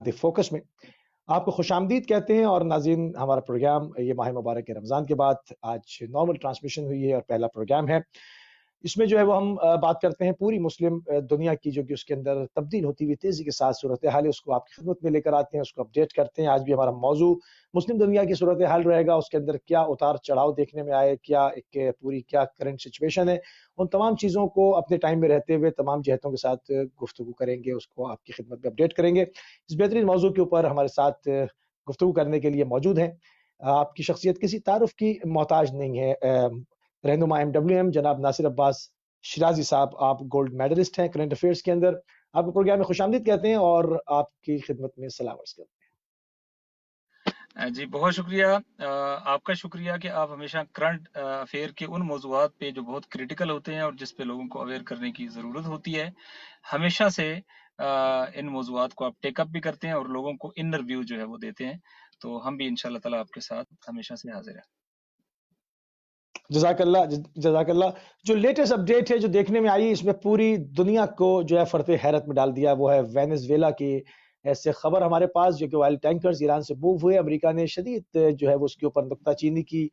Focus में आपको खुश आमदीद कहते हैं। और नाज़रीन, हमारा प्रोग्राम ये माह मुबारक के रमज़ान के बाद आज नॉर्मल ट्रांसमिशन हुई है और पहला प्रोग्राम है। इसमें जो है वो हम बात करते हैं पूरी मुस्लिम दुनिया की, जो कि उसके अंदर तब्दील होती हुई तेज़ी के साथ सूरत हाल है, उसको आपकी खिदमत में लेकर आते हैं, उसको अपडेट करते हैं। आज भी हमारा मौजू मुस्लिम दुनिया की सूरत हाल रहेगा, उसके अंदर क्या उतार चढ़ाव देखने में आए, क्या एक पूरी क्या करंट सिचुएशन है, उन तमाम चीज़ों को अपने टाइम में रहते हुए तमाम जहतों के साथ गुफ्तगू करेंगे, उसको आपकी खिदमत में अपडेट करेंगे। इस बेहतरीन मौजू के ऊपर हमारे साथ गुफ्तगू करने के लिए मौजूद हैं। आपकी शख्सियत किसी तारुफ की मोहताज नहीं है। रहनुमा MWM जनाब नासिर अब्बास शिराजी साहब, आप गोल्ड मेडलिस्ट हैं करंट अफेयर्स के अंदर। आपको प्रोग्राम में खुशामदीद कहते हैं और आपकी खिदमत में सलाम अर्ज़ करते जी, बहुत शुक्रिया। आपका शुक्रिया कि आप हमेशा करंट अफेयर के उन मौज़ूआत पे जो बहुत क्रिटिकल होते हैं और जिस पे लोगों को अवेयर करने की ज़रूरत होती है, हमेशा से इन मौज़ूआत को आप टेक अप भी करते हैं और लोगों को इनर व्यू जो है वो देते हैं। तो हम भी इंशाअल्लाह ताला आपके साथ हमेशा से हाज़िर हैं। जज़ाकल्लाह जज़ाकल्लाह। जो लेटेस्ट अपडेट है जो देखने में आई, इसमें पूरी दुनिया को जो है फर्ते हैरत में डाल दिया, वो है वेनेज़ुएला की ऐसे खबर हमारे पास, जो कि ऑयल टैंकर्स ईरान से मूव हुए। अमेरिका ने शदीद जो है वो उसके ऊपर नुक्ताचीनी की,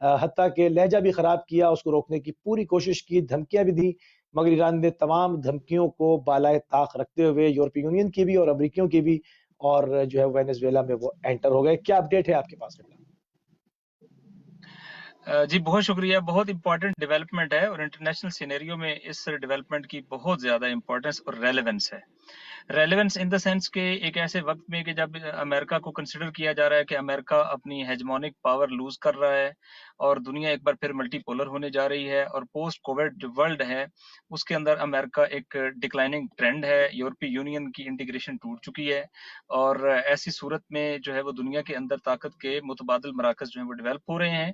हत्ता के लहजा भी खराब किया, उसको रोकने की पूरी कोशिश की, धमकियां भी दी, मगर ईरान ने तमाम धमकियों को बालाए ताक रखते हुए यूरोपीय यूनियन की भी और अमेरिकियों की भी, और जो है वेनेज़ुएला में वो एंटर हो गए। क्या अपडेट है आपके पास? जी, बहुत शुक्रिया। बहुत इम्पोर्टेंट डेवलपमेंट है और इंटरनेशनल सिनेरियो में इस डेवलपमेंट की बहुत ज़्यादा इम्पोर्टेंस और रेलेवेंस है। रेलेवेंस इन द सेंस के एक ऐसे वक्त में कि जब अमेरिका को कंसिडर किया जा रहा है कि अमेरिका अपनी हेजमोनिक पावर लूज कर रहा है और दुनिया एक बार फिर मल्टीपोलर होने जा रही है और पोस्ट कोविड जो वर्ल्ड है उसके अंदर अमेरिका एक डिक्लाइनिंग ट्रेंड है, यूरोपीय यूनियन की इंटीग्रेशन टूट चुकी है और ऐसी सूरत में जो है वो दुनिया के अंदर ताकत के मुतबादिल मराकज जो है वो डेवलप हो रहे हैं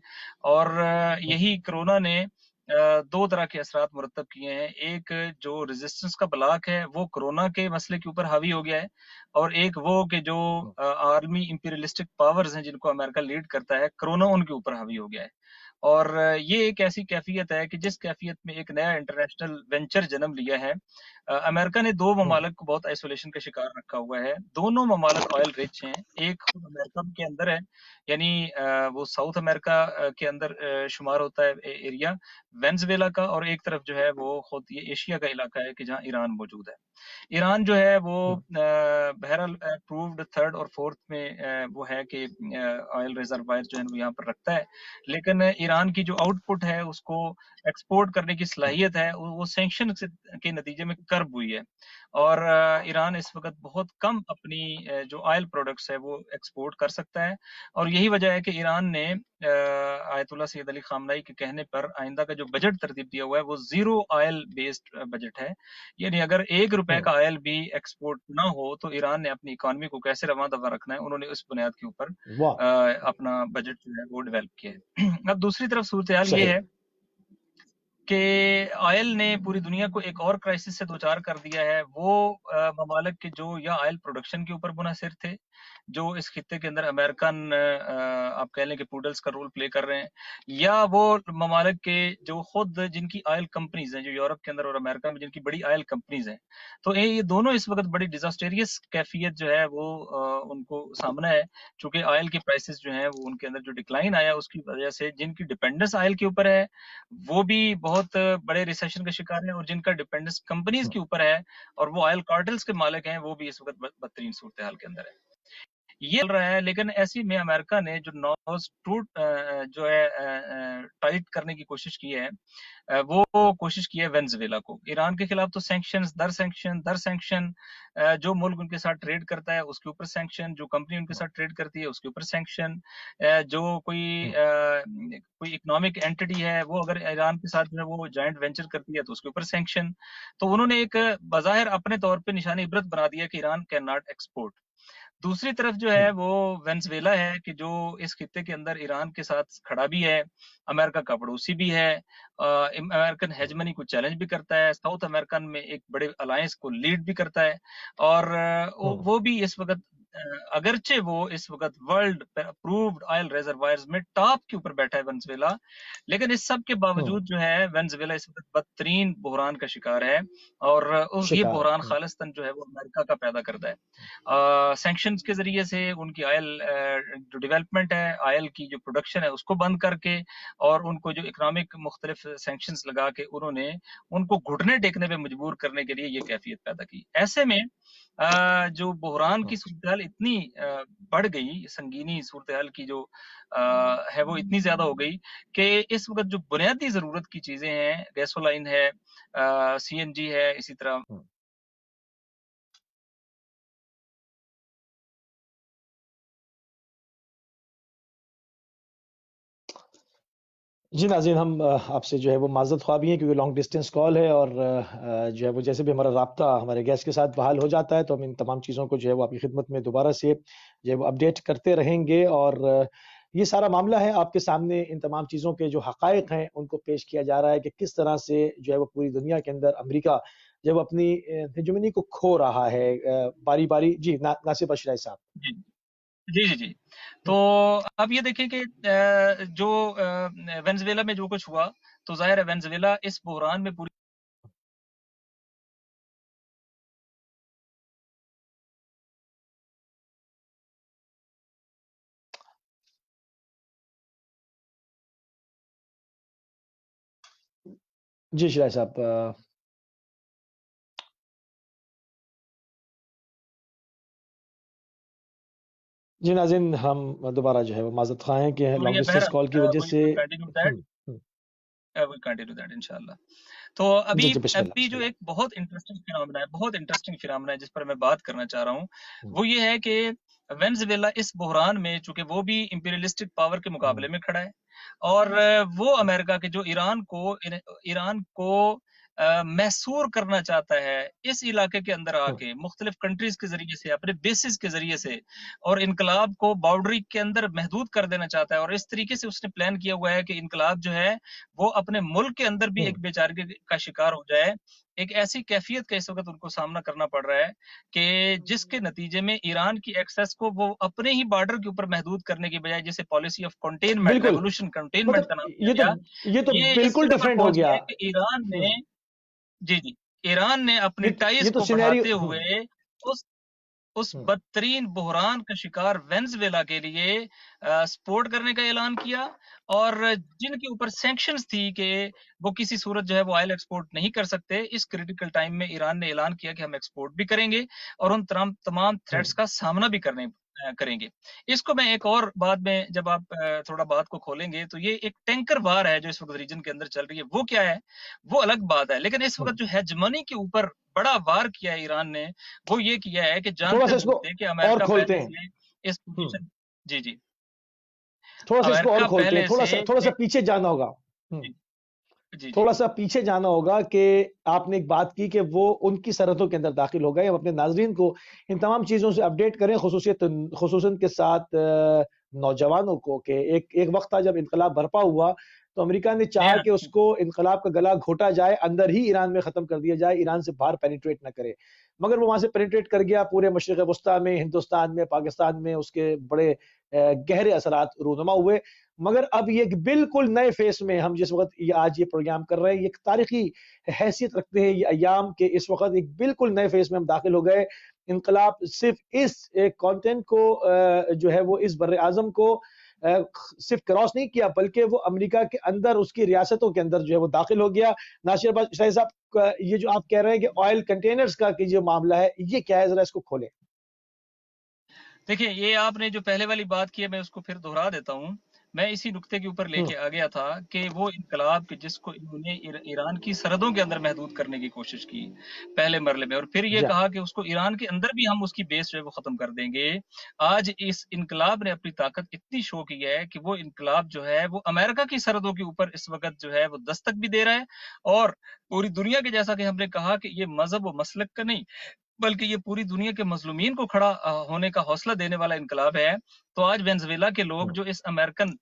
और यही कोरोना ने दो तरह के असरात मुरतब किए हैं। एक जो रेजिस्टेंस का ब्लॉक है वो कोरोना के मसले के ऊपर हावी हो गया है और एक वो कि जो आर्मी इंपीरियलिस्टिक पावर्स हैं जिनको अमेरिका लीड करता है, कोरोना उनके ऊपर हावी हो गया है। और ये एक ऐसी कैफियत है कि जिस कैफियत में एक नया इंटरनेशनल वेंचर जन्म लिया है। अमेरिका ने दो ममालिक को बहुत आइसोलेशन का शिकार रखा हुआ है। दोनों ममालिक ऑयल रिच हैं। एक खुद अमेरिका के अंदर है, यानी वो साउथ अमेरिका के अंदर शुमार होता है एरिया वेनेजुएला का, और एक तरफ जो है वो खुद ये एशिया का इलाका है कि जहाँ ईरान मौजूद है। ईरान जो है वो बहरहाल प्रूव्ड थर्ड और फोर्थ में वो है कि ऑयल रिजर्वायर जो है वो यहाँ पर रखता है, लेकिन ईरान की जो आउटपुट है उसको एक्सपोर्ट करने की सलाहियत है वो सैंक्शन के नतीजे में कर्ब हुई है और ईरान इस वक्त बहुत कम अपनी जो ऑयल प्रोडक्ट्स है वो एक्सपोर्ट कर सकता है। और यही वजह है कि ईरान ने आयतुल्लाह सैयद अली खामनाई के कहने पर आइंदा का जो बजट तरतीब दिया हुआ है वो जीरो ऑयल बेस्ड बजट है, यानी अगर ₹1 का ऑयल भी एक्सपोर्ट ना हो तो ईरान ने अपनी इकोनॉमी को कैसे रवां दफा रखना है, उन्होंने उस बुनियाद के ऊपर वाह, अपना बजट जो है वो डेवलप किया है। अब दूसरी तरफ सूरत हाल ये सही। है कि ऑयल ने पूरी दुनिया को एक और क्राइसिस से दो चार कर दिया है। वो ममालिक के जो या ऑयल प्रोडक्शन के ऊपर मुनहसर थे, जो इस खित्ते के अंदर अमेरिकन आप कह लें कि पूडल्स का रोल प्ले कर रहे हैं, या वो ममालिक के जो खुद जिनकी ऑयल कंपनीज हैं, जो यूरोप के अंदर और अमेरिका में जिनकी बड़ी ऑयल कंपनीज हैं। तो ये दोनों इस वक्त बड़ी डिजास्टेरियस कैफियत जो है वो उनको सामना है, चूंकि ऑयल की प्राइसेस जो है वो उनके अंदर जो डिक्लाइन आया उसकी वजह से जिनकी डिपेंडेंस ऑयल के ऊपर है वो भी बहुत बड़े रिसेशन का शिकार है, और जिनका डिपेंडेंस कंपनीज के ऊपर है और वो ऑयल कार्टेल्स के मालिक हैं वो भी इस वक्त बदतरीन सूरत हाल के अंदर है। ये चल रहा है, लेकिन ऐसी में अमेरिका ने जो नोज टूट जो है टाइट करने की कोशिश की है, वो कोशिश की है वेनेजुएला को। ईरान के खिलाफ तो सैंक्शन, जो मुल्क उनके साथ ट्रेड करता है उसके ऊपर सैंक्शन, जो कंपनी उनके साथ ट्रेड करती है उसके ऊपर सैंक्शन, जो कोई इकोनॉमिक एंटिटी है वो अगर ईरान के साथ जो है वो जॉइंट वेंचर करती है तो उसके ऊपर सैंक्शन। तो उन्होंने एक बज़ाहिर अपने तौर पे निशानी इबरत बना दिया कि ईरान कैन नॉट एक्सपोर्ट। दूसरी तरफ जो है वो वेनेजुएला है कि जो इस खित्ते के अंदर ईरान के साथ खड़ा भी है, अमेरिका का पड़ोसी भी है, अमेरिकन हेजमनी को चैलेंज भी करता है, साउथ अमेरिकन में एक बड़े अलायंस को लीड भी करता है, और वो भी इस वक्त अगरचे वो इस वक्त वर्ल्ड अप्रूव्ड ऑयल रिजर्वायर्स में टॉप के ऊपर बैठा है वेनेजुएला, लेकिन इस सब के बावजूद जो है वेनेजुएला इस वक्त बदतरीन बहरान का शिकार है, और ये शिकार बहरान है। खालिस्तान जो है वो अमेरिका का पैदा करता है। सैंक्शंस के जरिए से उनकी ऑयल जो डेवलपमेंट है, ऑयल की जो प्रोडक्शन है उसको बंद करके, और उनको जो इकोनॉमिक मुख्तलिफ सैंक्शंस लगा के उन्होंने उनको घुटने टेकने पे मजबूर करने के लिए ये कैफियत पैदा की। ऐसे में जो बहरान की सूरत इतनी बढ़ गई, संगीनी सूरत हाल की जो है वो इतनी ज्यादा हो गई कि इस वक्त जो बुनियादी जरूरत की चीजें हैं, गैसोलाइन है, सीएनजी है, इसी तरह जी नाज़रीन, हम आपसे जो है वो माज़रत ख़्वाह भी हैं क्योंकि लॉन्ग डिस्टेंस कॉल है, और जो है वो जैसे भी हमारा राब्ता हमारे गेस्ट के साथ बहाल हो जाता है तो हम इन तमाम चीज़ों को जो है वो आपकी खिदमत में दोबारा से जो है वो अपडेट करते रहेंगे। और ये सारा मामला है आपके सामने, इन तमाम चीज़ों के जो हक़ाइक़ हैं उनको पेश किया जा रहा है कि किस तरह से जो है वो पूरी दुनिया के अंदर अमेरिका जो है वो अपनी हेजेमनी को खो रहा है बारी-बारी। जी नासिर अशरफ साहब। जी जी जी जी। तो अब ये देखें कि जो वेनेजुएला में जो कुछ हुआ, तो जाहिर है वेनेजुएला इस बहरान में पूरी जी शिराय साहब। जी नाज़रीन, हम दोबारा जो है वो माज़रत ख़्वाह हैं कि लॉन्ग डिस्टेंस कॉल की वज़ह से continue that, hmm. Will continue that इंशाल्लाह। तो जी, अभी जी, बिस्मिल्लाह, अभी जो बिस्मिल्लाह। एक बहुत इंटरेस्टिंग फिनोमेना है, बहुत इंटरेस्टिंग फिनोमेना है जिस पर मैं बात करना चाह रहा हूँ, हुँ, वो ये है कि वेनेजुएला इस बहरान में, चूंकि वो भी इंपीरियलिस्टिक पावर के हुँ, मुकाबले में खड़ा है, और वो अमेरिका के जो ईरान को मैसूर करना चाहता है इस इलाके के अंदर हुँ, आके, मुख्तलिफ कंट्रीज के जरिए से, अपने बेसिस के जरिए से, और इनकलाब को बाउंड्री के अंदर महदूद कर देना चाहता है। और इस तरीके से उसने प्लान किया हुआ है कि इनकलाब जो है वो अपने मुल्क के अंदर भी हुँ, एक बेचारगी का शिकार हो जाए। एक ऐसी कैफियत का इस वक्त उनको सामना करना पड़ रहा है कि जिसके नतीजे में ईरान की एक्सेस को वो अपने ही बॉर्डर के ऊपर महदूद करने की बजाय, जिसे पॉलिसी ऑफ कंटेनमेंट, बिल्कुल। रेवोल्यूशन कंटेनमेंट मतलब का नाम दिया गया, ये तो ये इस बिल्कुल जगह पर डिफरेंट हो पहुंच गया। गया है कि ईरान हुँ, ने, जी जी, ईरान ने अपनी ये टाइज तो को सिनेरियो। बढ़ाते हुँ, हुए उस उस हुँ, बदतरीन बहरान का शिकार वेनेजुएला के लिए सपोर्ट करने का ऐलान किया, और जिनके ऊपर सैंक्शंस थी कि वो किसी सूरत जो है वो ऑयल एक्सपोर्ट नहीं कर सकते, इस क्रिटिकल टाइम में ईरान ने ऐलान किया कि हम एक्सपोर्ट भी करेंगे और उन तमाम हुँ, थ्रेट्स का सामना भी करेंगे। इसको मैं एक और बाद में, जब आप थोड़ा बात को खोलेंगे, तो ये एक टैंकर वार है जो इस वक्त रीजन के अंदर चल रही है, वो क्या है वो अलग बात है, लेकिन इस हुँ। वक्त जो हेजमनी के ऊपर बड़ा वार किया है ईरान ने, वो ये किया है कि जानते थोड़ा-सा इसको जानते कि और अमेरिका खोलते पहले हैं। से इस हुँ, पोजीशन, जी जी, थोड़ा-सा इसको और अमेरिका खोलते हैं। पहले से थोड़ा-सा पीछे जाना होगा। हुँ। जी जी जी थोड़ा-सा पीछे जाना होगा कि आपने एक बात की कि वो उनकी सरहदों के अंदर दाखिल हो गए। हम अपने नाज़रीन को इन तमाम चीज़ों से अपडेट करें, ख़ुसूसन के साथ नौजवानों को कि एक वक़्त था जब इन्क़लाब बर्पा हुआ, तो अमेरिका ने जी चाहा हाँ, कि उसको इन्क़लाब का गला घोंटा जाए, अंदर ही ईरान में ख़त्म कर दिया जाए, ईरान से बाहर पेनिट्रेट ना करे। मगर वो वहाँ से पेनिट्रेट कर गया, पूरे मशरिक़ वुस्ता में, हिंदुस्तान में, पाकिस्तान में उसके बड़े गहरे असरात रूनुमा हुए। मगर अब ये एक बिल्कुल नए फ़ेज़ में हम जिस वक़्त ये आज ये प्रोग्राम कर रहे हैं, ये एक तारीख़ी हैसियत रखते हैं ये अय्याम के इस वक़्त एक बिल्कुल नए फ़ेज़ में हम दाखिल हो गए। इन्क़लाब सिर्फ़ इस एक कॉन्टिनेंट को जो है वो इस बर्र-ए-आज़म को सिर्फ़ क्रॉस नहीं किया बल्कि वो अमेरिका के अंदर उसकी रियासतों के अंदर जो है वो दाखिल हो गया। नासिर शाही साहब, ये जो आप कह रहे हैं कि ऑयल कंटेनर्स का कि जो मामला है, ये क्या है? ज़रा इसको खोलें। देखिए, ये आपने जो पहले वाली बात की है, मैं उसको फिर दोहरा देता हूँ। मैं इसी नुक्ते के ऊपर हुँ, लेके आ गया था कि वो इनकलाब कि जिसको इन्होंने ईरान की सरहदों के अंदर महदूद करने की कोशिश की पहले मरले में, और फिर ये जी हाँ। कहा कि उसको ईरान के अंदर भी हम उसकी बेस जो है वो खत्म कर देंगे। आज इस इनकलाब ने अपनी ताकत इतनी शो की है कि वो इनकलाब जो है वो अमेरिका की सरहदों के ऊपर इस वक्त जो है वो दस्तक भी दे रहा है, और पूरी दुनिया के, जैसा कि हमने कहा कि ये मजहब व मसलक का नहीं, बल्कि ये पूरी दुनिया के मजलूमीन को खड़ा होने का हौसला देने वाला इनकलाब है। तो आज वेनेजुएला के लोग हुँ, जो इस अमेरिकन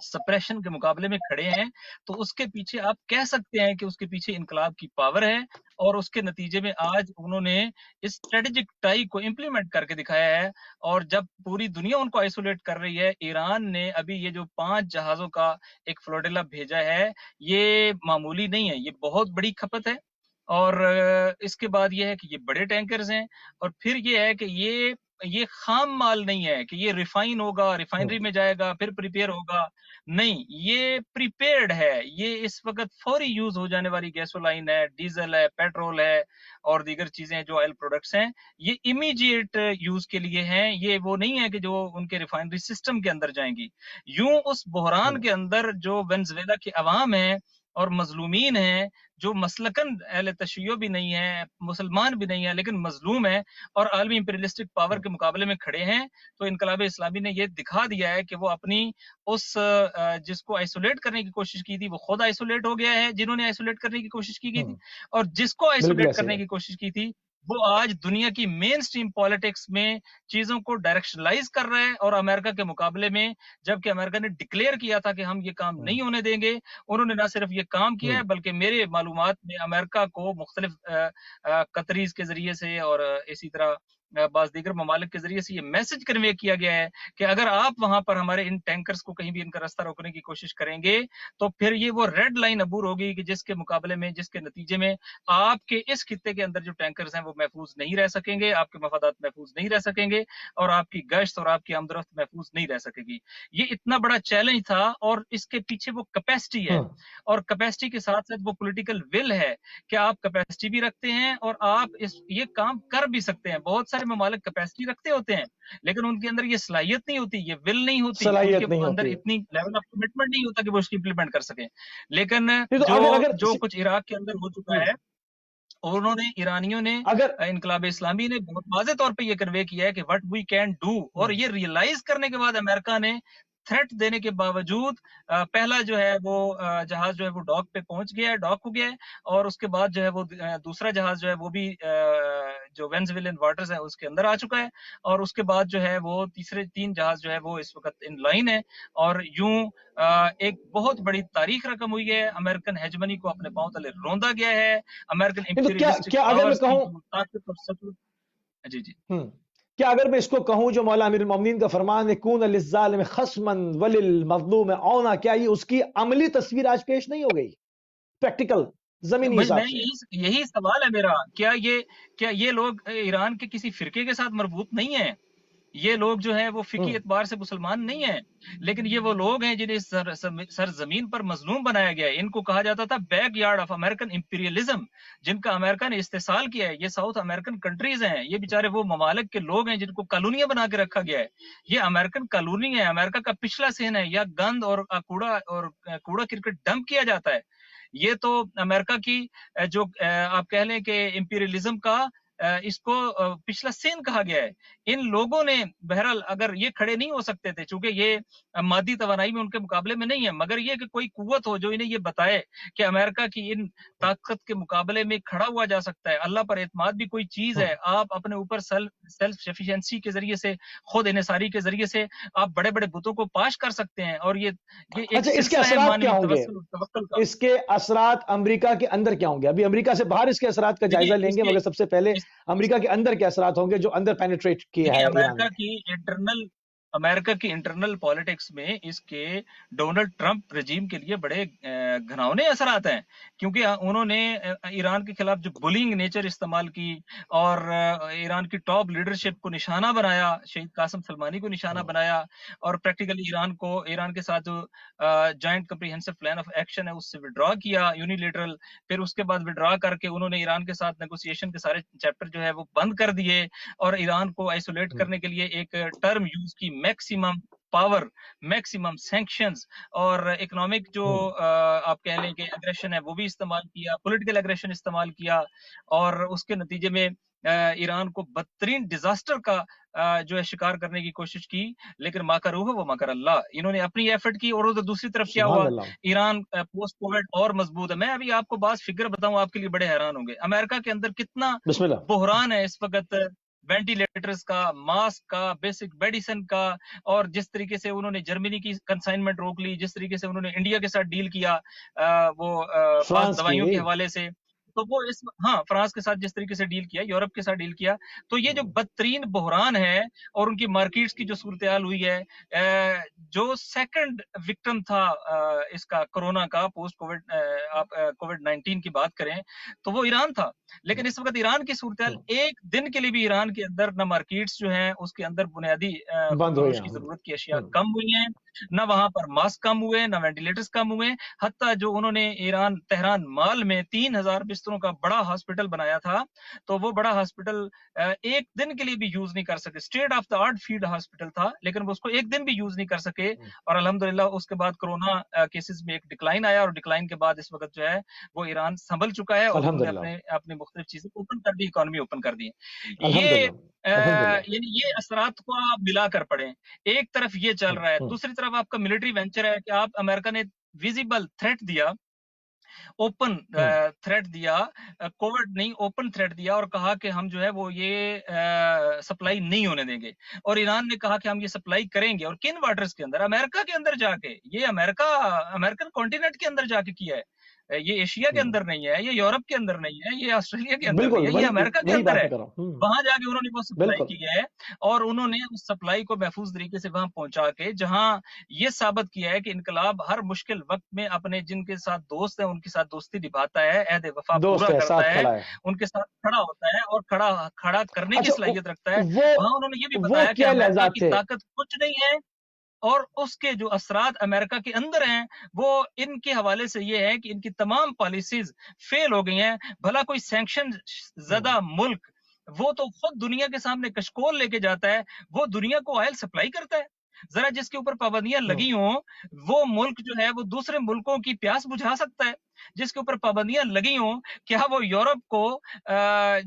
سپریشن کے مقابلے میں کھڑے ہیں تو اس کے پیچھے آپ کہہ سکتے ہیں کہ اس کے پیچھے انقلاب کی پاور ہے، اور اس کے نتیجے میں آج انہوں نے اس اسٹریٹجک ٹائی کو امپلیمنٹ کر کے دکھایا ہے. اور جب پوری دنیا ان کو آئسولیٹ کر رہی ہے، ایران نے ابھی یہ جو 5 جہازوں کا ایک فلوٹیلا بھیجا ہے، یہ معمولی نہیں ہے، یہ بہت بڑی کھپت ہے. اور اس کے بعد یہ ہے کہ یہ بڑے ٹینکرز ہیں، اور پھر یہ ہے کہ یہ خام مال نہیں ہے کہ یہ ریفائن ہوگا، ریفائنری میں جائے گا، پھر پریپیئر ہوگا. نہیں، یہ پریپیئرڈ ہے، یہ اس وقت فوری یوز ہو جانے والی گیسولائن ہے، ڈیزل ہے، پیٹرول ہے، اور دیگر چیزیں جو آئل پروڈکٹس ہیں، یہ امیڈیٹ یوز کے لیے ہیں. یہ وہ نہیں ہے کہ جو ان کے ریفائنری سسٹم کے اندر جائیں گی. یوں اس بحران کے اندر جو وینزویلا کے عوام ہیں اور مظلومین ہیں، جو مسلکن اہل تشیع بھی نہیں ہے، مسلمان بھی نہیں ہے، لیکن مظلوم ہے اور عالمی امپیریلسٹک پاور کے مقابلے میں کھڑے ہیں، تو انقلاب اسلامی نے یہ دکھا دیا ہے کہ وہ اپنی اس جس کو آئسولیٹ کرنے کی کوشش کی تھی، وہ خود آئسولیٹ ہو گیا ہے، جنہوں نے آئسولیٹ کرنے کی کوشش کی تھی، اور جس کو بالکل آئسولیٹ ایسے ہی کرنے ہے. کی کوشش کی تھی وہ آج دنیا کی مین سٹریم پالیٹکس میں چیزوں کو ڈائریکشنلائز کر رہا ہے. اور امریکہ کے مقابلے میں، جبکہ امریکہ نے ڈکلیئر کیا تھا کہ ہم یہ کام نہیں ہونے دیں گے، انہوں نے نہ صرف یہ کام کیا ہے بلکہ میرے معلومات میں امریکہ کو مختلف قطریز کے ذریعے سے اور اسی طرح بعض دیگر ممالک کے ذریعے سے یہ میسج کنوے کیا گیا ہے کہ اگر آپ وہاں پر ہمارے ان ٹینکرز کو کہیں بھی ان کا راستہ روکنے کی کوشش کریں گے تو پھر یہ وہ ریڈ لائن عبور ہوگی کہ جس کے مقابلے میں، جس کے نتیجے میں آپ کے اس خطے کے اندر جو ٹینکرز ہیں وہ محفوظ نہیں رہ سکیں گے، آپ کے مفادات محفوظ نہیں رہ سکیں گے، اور آپ کی گشت اور آپ کی آمد و رفت محفوظ نہیں رہ سکے گی. یہ اتنا بڑا چیلنج تھا، اور اس کے پیچھے وہ کیپیسٹی ہے، اور کیپیسٹی کے ساتھ ساتھ وہ پولیٹیکل ول ہے کہ آپ کیپیسٹی بھی رکھتے ہیں اور آپ یہ کام کر بھی سکتے ہیں. بہت سارے ممالک کیپیسٹی رکھتے ہوتے ہیں لیکن ان کے اندر یہ صلاحیت نہیں ہوتی، یہ ول نہیں ہوتی، ان کے صلاحیت نہیں اندر ہوتی ہے. اتنی لیول آف کمٹمنٹ نہیں ہوتا کہ وہ اس کی امپلیمنٹ کر سکیں. لیکن نہیں تو جو اگر جو کچھ عراق کے اندر ہو چکا ہے، اور انہوں نے ایرانیوں نے، اگر انقلاب اسلامی نے بہت واضح طور پہ یہ کنوے کیا ہے کہ وٹ وی کین ڈو. اور یہ ریئلائز کرنے کے بعد امریکہ نے تھریٹ دینے کے باوجود پہلا جو ہے وہ جہاز جو ہے وہ ڈاک پہ پہنچ گیا ہے، ڈاک ہو گیا ہے، اور اس کے بعد جو ہے وہ دوسرا جہاز جو ہے وہ بھی جو وینزویلن واٹرز ہے اس کے اندر آ چکا ہے، اور اس کے بعد جو ہے وہ تیسرے 3 جہاز جو ہے وہ اس وقت ان لائن ہے. اور یوں ایک بہت بڑی تاریخ رقم ہوئی ہے، امریکن ہیجمنی کو اپنے پاؤں تلے روندا گیا ہے، امریکن نہیں تو امپیریلسٹک کیا اگر میں پاورز کی کہوں جو طاقت اور سطوت. جی جی کیا اگر میں اس کو کہوں جو مولا امیر المومنین کا فرمان ہے کون للظالم خصما وللمظلوم عونا، کیا یہ اس کی عملی تصویر آج پیش نہیں ہو گئی پریکٹیکل زمینی میں حساب سے؟ یہی سوال ہے میرا، کیا یہ لوگ ایران کے کسی فرقے کے ساتھ مربوط نہیں ہیں؟ یہ لوگ جو ہیں وہ فقہی اعتبار سے مسلمان نہیں ہیں، لیکن یہ وہ لوگ ہیں جنہیں سرزمین پر مظلوم بنایا گیا ہے. ان کو کہا جاتا تھا back yard of American imperialism, جن کا امریکہ نے استحصال کیا ہے. یہ ساؤتھ امریکن کنٹریز ہیں، یہ بیچارے وہ ممالک کے لوگ ہیں جن کو کالونیاں بنا کے رکھا گیا ہے. یہ امریکن کالونی ہے، امریکہ کا پچھلا صحن ہے، یا گند اور کوڑا کرکٹ ڈمپ کیا جاتا ہے. یہ تو امریکہ کی جو آپ کہہ لیں کہ امپیریلزم کا اس کو پچھلا سین کہا گیا ہے. ان لوگوں نے بہرحال اگر یہ کھڑے نہیں ہو سکتے تھے چونکہ یہ مادی توانائی میں ان کے مقابلے میں نہیں ہے، مگر یہ کہ کوئی قوت ہو جو انہیں یہ بتائے کہ امریکہ کی ان طاقت کے مقابلے میں کھڑا ہوا جا سکتا ہے. اللہ پر اعتماد بھی کوئی چیز ہے، آپ اپنے اوپر سیلف سفیشینسی کے ذریعے سے، خود انحصاری کے ذریعے سے آپ بڑے بڑے بتوں کو پاش کر سکتے ہیں. اور یہ ایک اچھا اس کے سلسلہ ہے اثرات معنی کیا ہوں گے؟ توسل اور توکل کا. اس کے اثرات امریکہ کے اندر کیا ہوں گے؟ ابھی امریکہ سے باہر اس کے اثرات کا جائزہ لیں گے، مگر سب سے پہلے امریکہ کے اندر کیا اثرات ہوں گے جو اندر پینیٹریٹ کیا ہے ایران نے؟ امریکہ کی انٹرنل پالیٹکس میں اس کے ڈونلڈ ٹرمپ رجیم کے لیے بڑے گھناؤنے اثرات ہیں، کیونکہ انہوں نے ایران کے خلاف جو بلنگ نیچر استعمال کی اور ایران کی ٹاپ لیڈرشپ کو نشانہ بنایا، شہید قاسم سلمانی کو نشانہ بنایا، اور پریکٹیکلی ایران کے ساتھ جو joint comprehensive plan of action ہے اس سے وڈرا کیا یونیلیٹرل. پھر اس کے بعد وڈرا کر کے انہوں نے ایران کے ساتھ نیگوسیشن کے سارے چیپٹر جو ہے وہ بند کر دیے، اور ایران کو آئسولیٹ کرنے کے لیے ایک ٹرم یوز کی، میکسیمم پاور، میکسیمم سینکشنز، اور اکنامک جو آپ کہہ لیں کہ اگریشن ہے وہ بھی استعمال کیا، پولیٹیکل اگریشن استعمال کیا، اور اس کے نتیجے میں ایران کو بدترین ڈیزاسٹر کا جو ہے شکار کرنے کی کوشش کی. لیکن ماکروہ وہ مکر اللہ، انہوں نے اپنی ایفرٹ کی، اور دوسری طرف کیا سبحان ہوا، اللہ. ایران پوسٹ کووڈ اور مضبوط ہے. میں ابھی آپ کو بعض فگر بتاؤں، آپ کے لیے بڑے حیران ہوں گے. امریکہ کے اندر کتنا بسم اللہ. بحران ہے اس وقت، वेंटिलेटर्स का, मास्क का, बेसिक मेडिसिन का, और जिस तरीके से उन्होंने जर्मनी की कंसाइनमेंट रोक ली, जिस तरीके से उन्होंने इंडिया के साथ डील किया खास फ्रांस की दवाइयों के हवाले से, तो वो इस हाँ फ्रांस के साथ जिस तरीके से डील किया, यूरोप के साथ डील किया, तो ये जो बदतरीन बहरान है और उनकी मार्केट्स की जो सूरत हाल हुई है, जो सेकंड विक्टिम था इसका कोरोना का पोस्ट कोविड, आप कोविड 19 की बात करें तो वो ईरान था। लेकिन इस वक्त ईरान की सूरत हाल, एक दिन के लिए भी ईरान के अंदर न मार्केट्स जो हैं उसके अंदर बुनियादी बंद हुई फरोश हैं। की जरूरत की अशिया कम हुई हैं, न वहां पर मास्क कम हुए, न वेंटिलेटर्स कम हुए। हत्ता जो उन्होंने ईरान तेहरान माल में 3000 बिस्तरों का बड़ा हॉस्पिटल बनाया था, तो वो बड़ा हॉस्पिटल एक दिन के लिए भी यूज नहीं कर सके। State of the art field hospital था, लेकिन वो उसको एक दिन भी यूज नहीं कर सके। और अल्हम्दुलिल्लाह उसके बाद कोरोना केसेस में एक डिक्लाइन आया, और डिक्लाइन के बाद इस वक्त जो है वो ईरान संभल चुका है, और उन्होंने अल्हम्दुलिल्लाह, अपने अपनी मुख्तलिफ चीजें ओपन कर दी, इकोनॉमी ओपन कर दी। ये अल्हम्दुलिल्लाह, अल्हम्दुलिल्लाह। यानी ये असरात को आप मिलाकर पढ़ें। एक तरफ ये चल रहा है, दूसरी तरफ आपका मिलिट्री वेंचर है कि आप अमेरिका ने विजिबल थ्रेट दिया, ओपन थ्रेट दिया, कोविड नहीं ओपन थ्रेट दिया, और कहा कि हम जो है वो ये सप्लाई नहीं होने देंगे। और ईरान ने कहा कि हम ये सप्लाई करेंगे, और किन वाटर्स के अंदर, अमेरिका के अंदर जाके, ये अमेरिकन कॉन्टिनेंट के अंदर जाके किया है, ये एशिया के अंदर नहीं है, ये यूरोप के अंदर नहीं है, ये ऑस्ट्रेलिया के अंदर नहीं बिल्कुल, है, ये वही अमेरिका के वही अंदर बात है। मैं कर रहा हूँ। वहां जाके उन्होंने वो सप्लाई बिल्कुल। की है, और उन्होंने उस सप्लाई को महफूज तरीके से वहां पहुंचा के, जहां ये साबित किया है कि इनकलाब हर मुश्किल वक्त में अपने जिनके साथ दोस्त है उनके साथ दोस्ती निभाता है, अहद वफा दोस्त पूरा है, करता साथ है, खड़ा है। उनके साथ खड़ा होता है, और खड़ा खड़ा करने की अच्छा, सलाहियत रखता है। वो वहां उन्होंने ये भी वो बताया कि क्या अमेरिका लहज़ात की थे? ताकत कुछ नहीं है, और उसके जो असरात अमेरिका के अंदर हैं, वो इनके हवाले से ये है कि इनकी तमाम पॉलिसीज फेल हो गई हैं। भला कोई सैंक्शन ज़दा मुल्क, वो तो खुद दुनिया के सामने कशकोल लेके जाता है, वो दुनिया को ऑयल सप्लाई करता है। जरा जिसके ऊपर पाबंदियां लगी हों, वो मुल्क जो है वो दूसरे मुल्कों की प्यास बुझा सकता है। जिसके ऊपर पाबंदियां लगी हों, क्या वो यूरोप को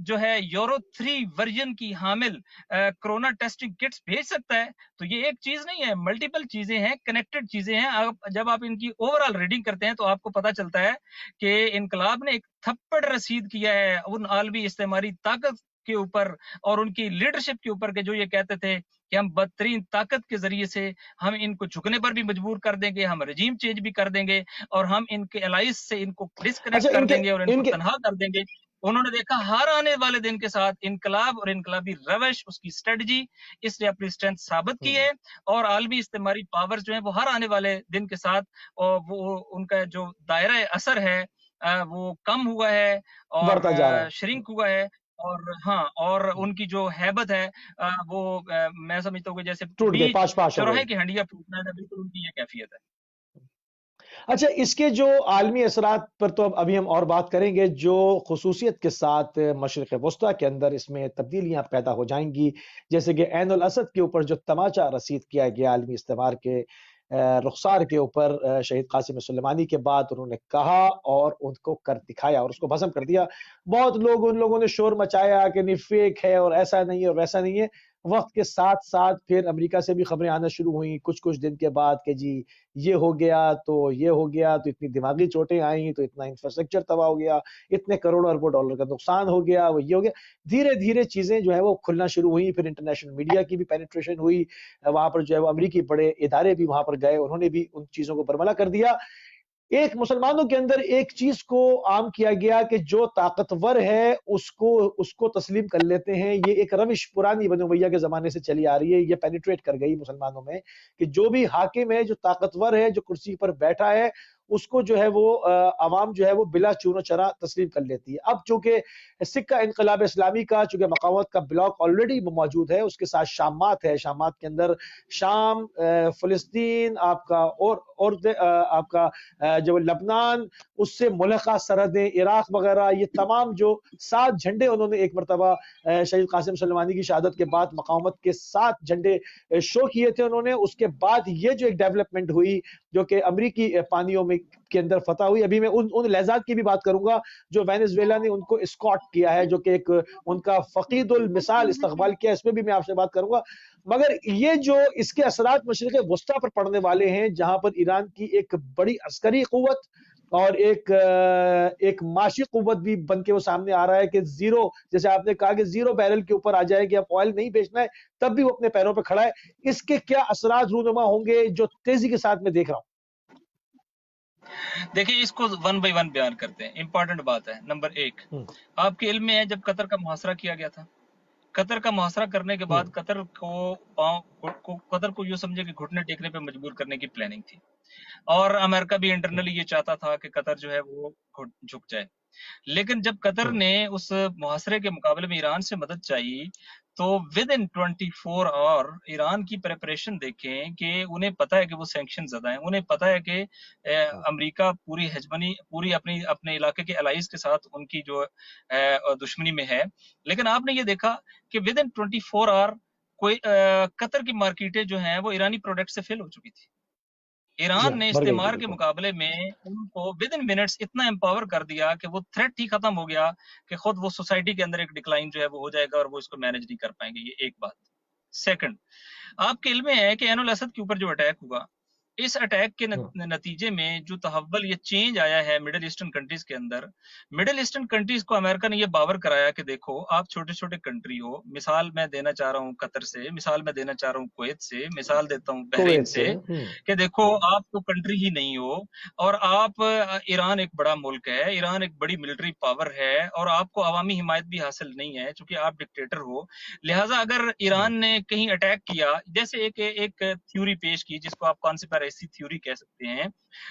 जो है यूरो 3 वर्जन की हामिल कोरोना टेस्टिंग किट्स भेज सकता है? तो ये एक चीज नहीं है, मल्टीपल चीजें हैं, कनेक्टेड चीजें हैं। आप जब आप इनकी ओवरऑल रीडिंग करते हैं तो आपको पता चलता है कि इनकलाब ने एक थप्पड़ रसीद किया है उन आलमी इस्तेमारी ताकत के ऊपर और उनकी लीडरशिप के ऊपर, के जो ये कहते थे कि हम बदतरीन ताकत के जरिए से हम इनको झुकने पर भी मजबूर कर देंगे, हम रजीम चेंज भी कर देंगे, और हम इनके एलाइज से इनको डिस्कनेक्ट अच्छा, कर इनके देंगे और इनको इनके तनहा कर देंगे। उन्होंने देखा हर आने वाले दिन के साथ इनकलाब और इनकलाबी रवश, उसकी स्ट्रेटजी, इसने अपनी स्ट्रेंथ साबित की है, और आलमी इस्तेमारी पावर जो है वो हर आने वाले दिन के साथ, और वो उनका जो दायरा असर है वो कम हुआ है बढ़ता जा रहा और है। श्रिंक हुआ है। और हाँ, और उनकी जो हैबत है वो मैं समझता हूँ कि जैसे टूट गई, बीच पाश-पाश हो गई। चौराहे की हंडिया फूटना है, बिल्कुल उनकी ये कैफियत है। अच्छा, इसके जो आलमी असरात पर तो अब अभी हम और बात करेंगे, जो ख़ुसूसियत के साथ मशरिक़ वस्ता के अंदर इसमें तब्दीलियाँ पैदा हो जाएँगी, जैसे कि ऐन उल असद के ऊपर जो तमाचा रसीद किया गया आलमी इस्तेमार के रुख़सार के ऊपर शहीद क़ासिम सुलेमानी के बाद उन्होंने कहा और उनको कर दिखाया और उसको भस्म कर दिया। बहुत लोग उन लोगों ने शोर मचाया कि नहीं फ़ेक है और ऐसा नहीं है और वैसा नहीं है। वक़्त के साथ-साथ फिर अमेरिका से भी ख़बरें आना शुरू हुईं कुछ-कुछ दिन के बाद कि जी ये हो गया, तो ये हो गया, तो इतनी दिमागी चोटें आईं, तो इतना इंफ्रास्ट्रक्चर तबाह हो गया, इतने करोड़ों अरबों डॉलर का नुकसान हो गया, वो ये हो गया। धीरे-धीरे चीज़ें जो है वो खुलना शुरू हुई, फिर इंटरनेशनल मीडिया की भी पेनिट्रेशन हुई। वहाँ पर जो है वो अमेरिकी बड़े इदारे भी वहाँ पर गए, उन्होंने भी उन चीज़ों को बरमला कर दिया। एक मुसलमानों के अंदर एक चीज़ को आम किया गया कि जो ताकतवर है उसको उसको तस्लीम कर लेते हैं। ये एक रविश पुरानी बनी उमैया के ज़माने से चली आ रही है, ये पेनिट्रेट कर गई मुसलमानों में कि जो भी हाकिम है, जो ताकतवर है, जो कुर्सी पर बैठा है, उसको जो है वो अवाम जो है वो बिला चूनो-चरा तस्लीम कर लेती है। अब चूँकि सिक्का इनकलाब इस्लामी का चूँकि मक़ावमत का ब्लॉक ऑलरेडी मौजूद है, उसके साथ शामात है, शामात के अंदर शाम, फ़लस्तीन आपका और आपका जो लबनान, उससे मुल्हक़ा सरहदें, इराक़ वग़ैरह, ये तमाम जो 7 झंडे उन्होंने एक मरतबा शहीद क़ासिम सुलेमानी की शहादत के बाद मक़ावमत के 7 झंडे शो किए थे उन्होंने। उसके बाद ये जो एक डेवलपमेंट हुई, जो कि अमरीकी पानियों में के अंदर फ़तह हुई। अभी मैं उन लहज़ात की भी बात करूँगा, जो वेनेज़ुएला ने उनको एस्कॉर्ट किया है, जो कि एक उनका फ़क़ीदुल मिसाल इस्तक़बाल किया, इसमें भी मैं आपसे बात करूँगा। मगर ये जो इसके असरात मशरिक़ वस्ता पर पड़ने वाले हैं, जहाँ पर ईरान की एक बड़ी अस्करी क़ुव्वत اور ایک معاشی قوت بھی بن کے وہ سامنے آ رہا ہے کہ زیرو، جیسے آپ نے کہا کہ زیرو بیرل کے اوپر آ جائے کہ اب آئل نہیں بیچنا ہے، تب بھی وہ اپنے پیروں پہ کھڑا ہے۔ اس کے کیا اثرات رونما ہوں گے جو تیزی کے ساتھ میں دیکھ رہا ہوں؟ دیکھیں اس کو ون بائی ون بیان کرتے ہیں، امپورٹنٹ بات ہے۔ نمبر 1، آپ کے علم میں ہے جب قطر کا محاصرہ کیا گیا تھا، قطر کا محاصرہ کرنے کے بعد قطر کو یوں سمجھے کہ گھٹنے ٹیکنے پہ مجبور کرنے کی پلاننگ تھی، اور امریکہ بھی انٹرنلی یہ چاہتا تھا کہ قطر جو ہے وہ جھک جائے۔ لیکن جب قطر نے اس محاصرے کے مقابلے میں ایران سے مدد چاہی تو ود ان 24 آور ایران کی پریپریشن دیکھیں کہ انہیں پتا ہے کہ وہ سینکشن زدہ ہیں، انہیں پتا ہے کہ امریکہ پوری ہیجمنی پوری اپنے علاقے کے الائز کے ساتھ ان کی جو دشمنی میں ہے۔ لیکن آپ نے یہ دیکھا کہ ود ان 24 آور قطر کی مارکیٹیں جو ہیں وہ ایرانی پروڈکٹ سے فل ہو چکی تھی۔ ایران نے استعمار کے مقابلے میں ان کو ود ان منٹس اتنا امپاور کر دیا کہ وہ تھریٹ ہی ختم ہو گیا کہ خود وہ سوسائٹی کے اندر ایک ڈکلائن جو ہے وہ ہو جائے گا اور وہ اس کو مینج نہیں کر پائیں گے۔ یہ ایک بات۔ سیکنڈ، آپ کے علم میں ہے کہ عین الاسد کے اوپر جو اٹیک ہوا، اس اٹیک کے نتیجے میں جو تحول یہ چینج آیا ہے مڈل ایسٹرن کنٹریز کے اندر، مڈل ایسٹرن کنٹریز کو امریکہ نے یہ باور کرایا کہ دیکھو آپ چھوٹے چھوٹے کنٹری ہو، مثال میں دینا چاہ رہا ہوں قطر سے، مثال میں دینا چاہ رہا ہوں کویت سے، مثال دیتا ہوں بحرین سے، کہ دیکھو آپ تو کنٹری ہی نہیں ہو، اور آپ ایران ایک بڑا ملک ہے، ایران ایک بڑی ملٹری پاور ہے، اور آپ کو عوامی حمایت بھی حاصل نہیں ہے چونکہ آپ ڈکٹیٹر ہو، لہٰذا اگر ایران نے کہیں اٹیک کیا، جیسے ایک تھیوری پیش کی جس کو آپ کانسپیریسی تھیوری کہہ سکتے ہیں،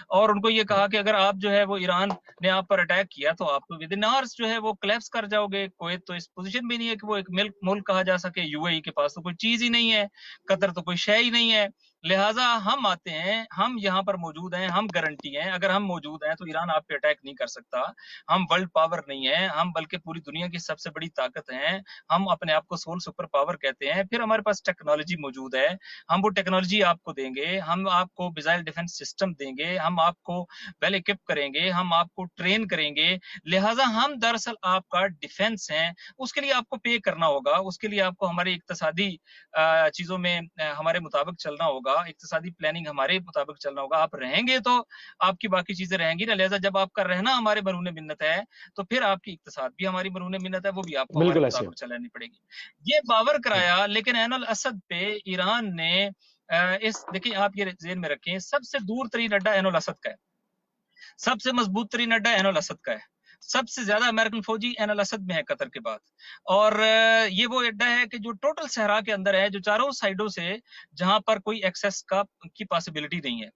اور ان کو یہ کہا کہ اگر آپ جو ہے وہ ایران نے آپ پر اٹیک کیا تو آپ تو ود ان آورس جو ہے وہ کلیپس کر جاؤ گے۔ کویت تو اس پوزیشن بھی نہیں ہے کہ وہ ایک ملک کہا جا سکے، یو اے ای کے پاس تو کوئی چیز ہی نہیں ہے، قطر تو کوئی شے ہی نہیں ہے، لہٰذا ہم آتے ہیں، ہم یہاں پر موجود ہیں، ہم گارنٹی ہیں، اگر ہم موجود ہیں تو ایران آپ پہ اٹیک نہیں کر سکتا، ہم ورلڈ پاور نہیں ہیں، ہم بلکہ پوری دنیا کی سب سے بڑی طاقت ہیں، ہم اپنے آپ کو سول سپر پاور کہتے ہیں، پھر ہمارے پاس ٹیکنالوجی موجود ہے، ہم وہ ٹیکنالوجی آپ کو دیں گے، ہم آپ کو میزائل ڈیفنس سسٹم دیں گے، ہم آپ کو ویل اکوپ کریں گے، ہم آپ کو ٹرین کریں گے، لہٰذا ہم دراصل آپ کا ڈیفنس ہیں، اس کے لیے آپ کو پے کرنا ہوگا، اس کے لیے آپ کو ہماری اقتصادی چیزوں میں ہمارے مطابق چلنا ہوگا، اقتصادی پلاننگ ہمارے مطابق چلنا ہوگا، آپ رہیں گے تو آپ کی باقی چیزیں رہیں گی نا، لہٰذا جب آپ کا رہنا ہمارے مرہون منت ہے تو پھر آپ کی اقتصاد بھی ہماری مرہون منت ہے، وہ بھی آپ کو ہمارے مطابق چلانی پڑے گی۔ یہ باور کرایا، لیکن عین الاسد پہ ایران نے دیکھیں آپ یہ ذہن میں رکھیں، سب سے دور ترین اڈا عین الاسد کا ہے، سب سے مضبوط ترین اڈا عین الاسد کا ہے، سب سے زیادہ امریکن فوجی عین الاسد میں ہے قطر کے بعد، اور یہ وہ اڈا ہے کہ جو ٹوٹل صحرا کے اندر ہے، جو چاروں سائڈوں سے جہاں پر کوئی ایکسس کی پاسبلٹی نہیں ہے۔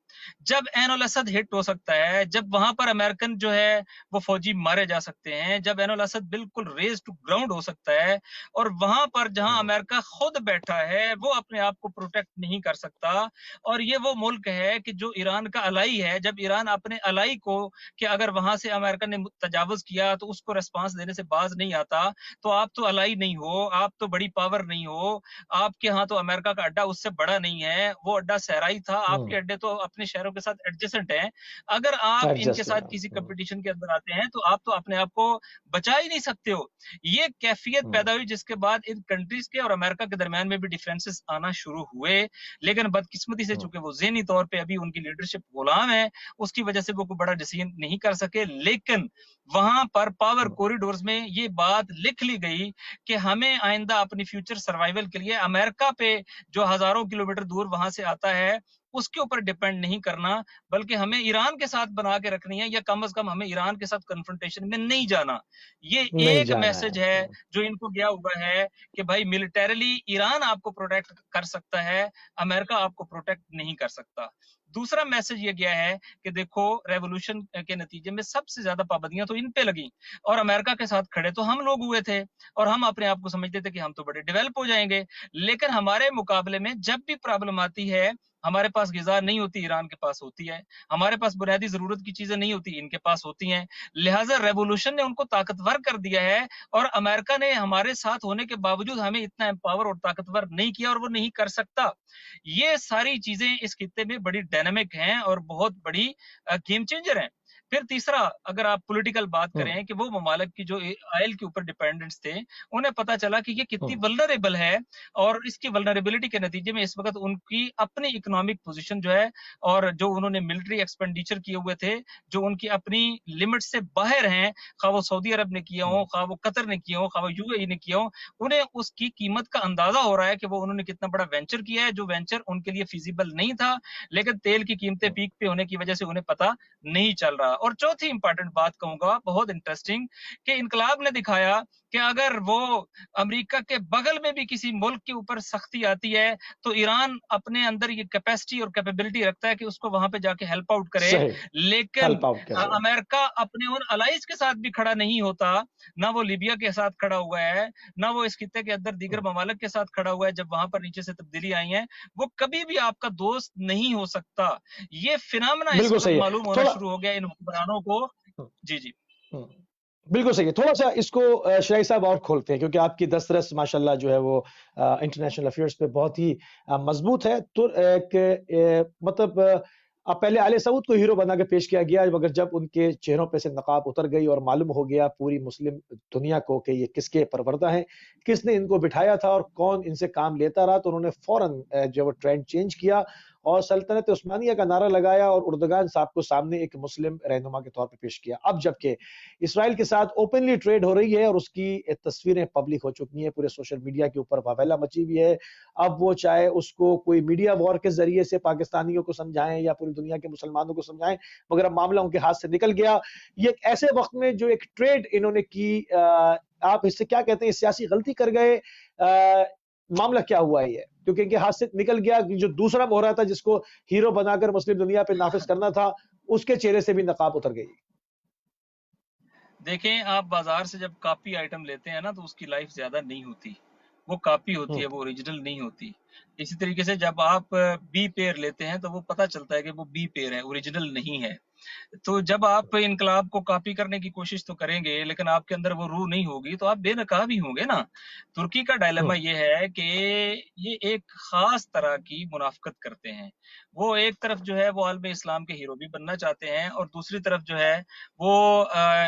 جب عین الاسد ہٹ ہو سکتا ہے، جب وہاں پر امریکن جو ہے وہ فوجی مارے جا سکتے ہیں، جب عین الاسد بالکل ریز ٹو گراؤنڈ ہو سکتا ہے، اور وہاں پر جہاں امریکہ خود بیٹھا ہے وہ اپنے آپ کو پروٹیکٹ نہیں کر سکتا، اور یہ وہ ملک ہے کہ جو ایران کا الائی ہے، جب ایران اپنے الائی کو کہ اگر وہاں سے امریکہ نے تجاوز کیا تو اس کو ریسپانس دینے سے باز نہیں آتا، تو آپ تو الائی نہیں ہو، آپ تو بڑی پاور نہیں ہو، آپ کے ہاں تو امریکہ کا اڈا اس سے بڑا نہیں ہے، وہ اڈا صحرائی تھا، آپ کے اڈے تو اپنے شہروں کے ساتھ ایڈجسنٹ ہیں، اگر آپ ان کے ساتھ کسی کمپٹیشن کے اندر آتے ہیں تو آپ تو اپنے آپ کو بچا ہی نہیں سکتے ہو۔ یہ کیفیت پیدا ہوئی جس کے بعد ان کنٹریز کے اور امریکہ کے درمیان میں بھی ڈیفرنسز آنا شروع ہوئے، لیکن بدقسمتی سے چونکہ وہ ذہنی طور پہ ابھی ان کی لیڈرشپ غلام ہے، اس کی وجہ سے وہ کوئی بڑا ڈیسیژن نہیں کر سکے، لیکن وہاں پر پاور کوریڈورز میں یہ بات لکھ لی گئی کہ ہمیں آئندہ اپنی فیوچر سروائیول کے لیے امریکہ پہ جو ہزاروں کلومیٹر دور وہاں سے آتا ہے اس کے اوپر ڈیپینڈ نہیں کرنا، بلکہ ہمیں ایران کے ساتھ بنا کے رکھنی ہے، یا کم از کم ہمیں ایران کے ساتھ کنفرنٹیشن میں نہیں جانا۔ یہ ایک میسج ہے جو ان کو گیا ہوا ہے کہ بھائی ملٹریلی ایران آپ کو پروٹیکٹ کر سکتا ہے، امریکہ آپ کو پروٹیکٹ نہیں کر سکتا۔ دوسرا میسج یہ گیا ہے کہ دیکھو ریولوشن کے نتیجے میں سب سے زیادہ پابندیاں تو ان پہ لگیں، اور امریکہ کے ساتھ کھڑے تو ہم لوگ ہوئے تھے، اور ہم اپنے آپ کو سمجھتے تھے کہ ہم تو بڑے ڈیولپ ہو جائیں گے، لیکن ہمارے مقابلے میں جب بھی پرابلم آتی ہے، ہمارے پاس غذا نہیں ہوتی، ایران کے پاس ہوتی ہے، ہمارے پاس بنیادی ضرورت کی چیزیں نہیں ہوتی، ان کے پاس ہوتی ہیں، لہٰذا ریولوشن نے ان کو طاقتور کر دیا ہے، اور امریکہ نے ہمارے ساتھ ہونے کے باوجود ہمیں اتنا امپاور اور طاقتور نہیں کیا، اور وہ نہیں کر سکتا۔ یہ ساری چیزیں اس خطے میں بڑی ڈائنامک ہیں اور بہت بڑی گیم چینجر ہیں۔ फिर तीसरा, अगर आप पॉलिटिकल बात करें कि वो ममालिक की जो ऑयल के ऊपर डिपेंडेंट्स थे, उन्हें पता चला कि ये कितनी वल्नरेबल है, और इसकी वल्नरेबिलिटी के नतीजे में इस वक्त उनकी अपनी इकोनॉमिक पोजीशन जो है, और जो उन्होंने मिलिट्री एक्सपेंडिचर किए हुए थे, जो उनकी अपनी लिमिट से बाहर हैं, खा वो सऊदी अरब ने किया हो, खा वो कतर ने किया हो, खा वो यूएई ने किया हो, उन्हें उसकी कीमत का अंदाजा हो रहा है कि वो उन्होंने कितना बड़ा वेंचर किया है, जो वेंचर उनके लिए फिजिबल नहीं था, लेकिन तेल की कीमतें पीक पे होने की वजह से उन्हें पता नहीं चल रहा। और चौथी इंपॉर्टेंट बात कहूंगा, बहुत इंटरेस्टिंग, कि इनकलाब ने दिखाया कि अगर वो अमेरिका के बगल में भी किसी मुल्क के ऊपर सख्ती आती है, तो ईरान अपने अंदर ये कैपेसिटी और कैपेबिलिटी रखता है कि उसको वहां पे जाके हेल्प आउट करे। लेकिन हेल्प आउट करे। अमेरिका अपने उन अलाइज के साथ भी खड़ा नहीं होता, ना वो लीबिया के साथ खड़ा हुआ है, ना वो इस खित्ते के अंदर दीगर ममालिक के साथ खड़ा हुआ है जब वहां पर नीचे से तब्दीली आई है। वो कभी भी आपका दोस्त नहीं हो सकता। ये फिनोमेना इस वक्त मालूम होना शुरू हो गया इन हुक्मरानों को। जी जी बिल्कुल सही है। थोड़ा सा इसको शाही साहब और खोलते हैं, क्योंकि आपकी दस्तरस माशाल्लाह जो है वो इंटरनेशनल अफेयर्स पे बहुत ही मजबूत है। तो मतलब अब पहले आले सऊद को हीरो बना के पेश किया गया, मगर जब उनके चेहरों पे से नकाब उतर गई और मालूम हो गया पूरी मुस्लिम दुनिया को कि ये किसके परवरदा हैं, किसने इनको बिठाया था और कौन इनसे काम लेता रहा, तो उन्होंने फौरन जो वो ट्रेंड चेंज किया और सल्तनत उस्मानिया का नारा लगाया और उर्दुगान साहब को सामने एक मुस्लिम रहनुमा के तौर पे पेश किया। अब जबकि इसराइल के साथ ओपनली ट्रेड हो रही है और उसकी तस्वीरें पब्लिक हो चुकी हैं, पूरे सोशल मीडिया के ऊपर वावेला मची हुई है। अब वो चाहे उसको कोई मीडिया वॉर के जरिए से पाकिस्तानियों को समझाएं या पूरी दुनिया के मुसलमानों को समझाएं, मगर अब मामला उनके हाथ से निकल गया। ये एक ऐसे वक्त में जो एक ट्रेड इन्होंने की, आप इससे क्या कहते हैं, सियासी गलती कर गए, मामला क्या हुआ है ये? क्योंकि इनके हाथ से निकल गया कि जो दूसरा मोहरा था जिसको हीरो बनाकर मुस्लिम दुनिया पे नाफिज करना था, उसके चेहरे से भी नकाब उतर गई। देखें, आप बाजार से जब कॉपी आइटम लेते हैं ना, तो उसकी लाइफ ज्यादा नहीं होती, वो कॉपी होती है, वो ओरिजिनल नहीं होती। इसी तरीके से जब आप बी पेयर लेते हैं तो वो पता चलता है कि वो बी पेयर है, ओरिजिनल नहीं है। तो जब आप इनकलाब को कॉपी करने की कोशिश तो करेंगे, लेकिन आपके अंदर वो रूह नहीं होगी, तो आप बेनकाब ही होंगे ना। तुर्की का डायलेमा ये है कि ये एक खास तरह की मुनाफकत करते हैं। वो एक तरफ जो है वो आलम इस्लाम के हीरो भी बनना चाहते हैं, और दूसरी तरफ जो है वो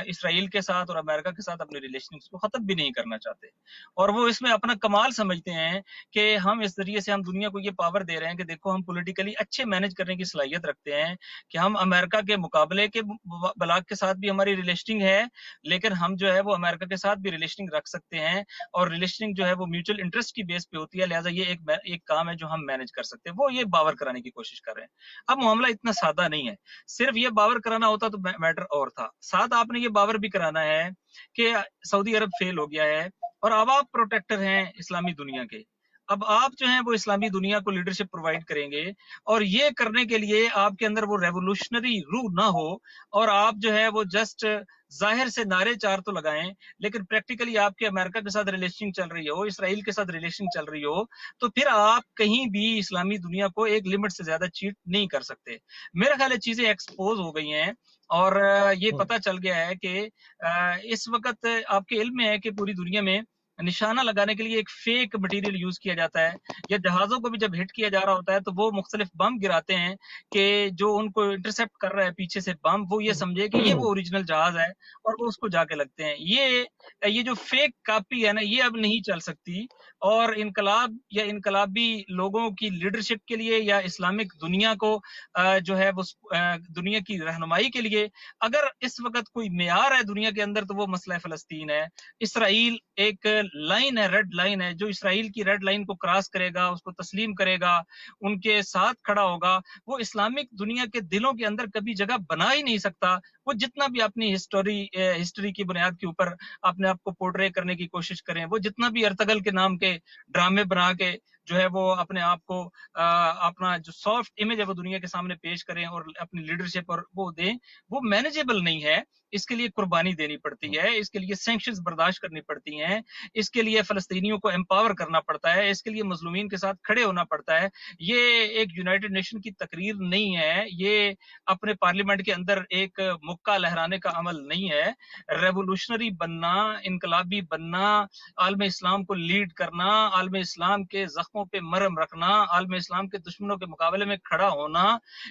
इसराइल के साथ और अमेरिका के साथ अपने रिलेशंस को खत्म भी नहीं करना चाहते। और वो इसमें अपना कमाल समझते हैं कि हम इस जरिए से हम दुनिया को ये पावर दे रहे हैं कि देखो, हम पॉलिटिकली अच्छे मैनेज करने की सलाहियत रखते हैं, कि हम अमेरिका के मुकाबले के ब्लॉक के साथ भी हमारी रिलेशनिंग है, लेकिन हम जो है वो अमेरिका के साथ भी रिलेशनिंग रख सकते हैं, और रिलेशनिंग जो है वो म्यूचुअल इंटरेस्ट की बेस पे होती है, लिहाजा ये एक काम है जो हम मैनेज कर सकते हैं। वो ये बावर कराने की कोशिश कर रहे हैं। अब मामला इतना सादा नहीं है, सिर्फ ये बावर कराना होता तो मैटर और था। साथ आपने ये बावर भी कराना है कि सऊदी अरब फेल हो गया है, और अब आप प्रोटेक्टर हैं इस्लामी दुनिया के। अब आप जो हैं वो इस्लामी दुनिया को लीडरशिप प्रोवाइड करेंगे, और ये करने के लिए आपके अंदर वो रेवोल्यूशनरी रूह ना हो, और आप जो है वो जस्ट जाहिर से नारे चार तो लगाएं, लेकिन प्रैक्टिकली आपके अमेरिका के साथ रिलेशन चल रही हो, इसराइल के साथ रिलेशन चल रही हो, तो फिर आप कहीं भी इस्लामी दुनिया को एक लिमिट से ज्यादा चीट नहीं कर सकते। मेरा ख्याल है चीजें एक्सपोज हो गई हैं, और ये पता चल गया है कि इस वक्त आपके इल्म में है कि पूरी दुनिया में निशाना लगाने के लिए एक फेक मटेरियल यूज किया जाता है, या जहाजों को भी जब हिट किया जा रहा होता है तो वो मुख्तलिफ बम गिराते हैं कि जो उनको इंटरसेप्ट कर रहा है पीछे से बम, वो ये समझे कि ये वो ओरिजिनल जहाज है, और वो उसको जाके लगते हैं। ये जो फेक कॉपी है ना, ये अब नहीं चल सकती। और इनकलाब या इनकलाबी लोगों की लीडरशिप के लिए, या इस्लामिक दुनिया को जो है वो दुनिया की रहनुमाई के लिए अगर इस वक्त कोई मेयार है दुनिया के अंदर, तो वो मसला फलस्तीन है। इसराइल एक लाइन है, रेड लाइन है, जो इसराइल की रेड लाइन को क्रॉस करेगा, उसको तस्लीम करेगा, उनके साथ खड़ा होगा, वो इस्लामिक दुनिया के दिलों के अंदर कभी जगह बना ही नहीं सकता। वो जितना भी अपनी हिस्ट्री की बुनियाद के ऊपर अपने आप को पोर्ट्रे करने की कोशिश करें, वो जितना भी अर्तगल के नाम के ड्रामे बना के जो है वो अपने आप को अपना जो सॉफ्ट इमेज है वो दुनिया के सामने पेश करें और अपनी लीडरशिप और वो दें, वो मैनेजेबल नहीं है। इसके लिए कुर्बानी देनी पड़ती है, इसके लिए सैंक्शंस बर्दाश्त करनी पड़ती हैं, इसके लिए फलस्तीनियों को एम्पावर करना पड़ता है, इसके लिए मजलूमीन के साथ खड़े होना पड़ता है। ये एक यूनाइटेड नेशन की तकरीर नहीं है, ये अपने पार्लियामेंट के अंदर एक حقہ لہرانے کا عمل نہیں ہے. ریولوشنری بننا, انقلابی بننا, عالم اسلام کو لیڈ کرنا, عالم اسلام کے زخموں پہ مرہم رکھنا, عالم اسلام کے دشمنوں کے مقابلے میں کھڑا ہونا,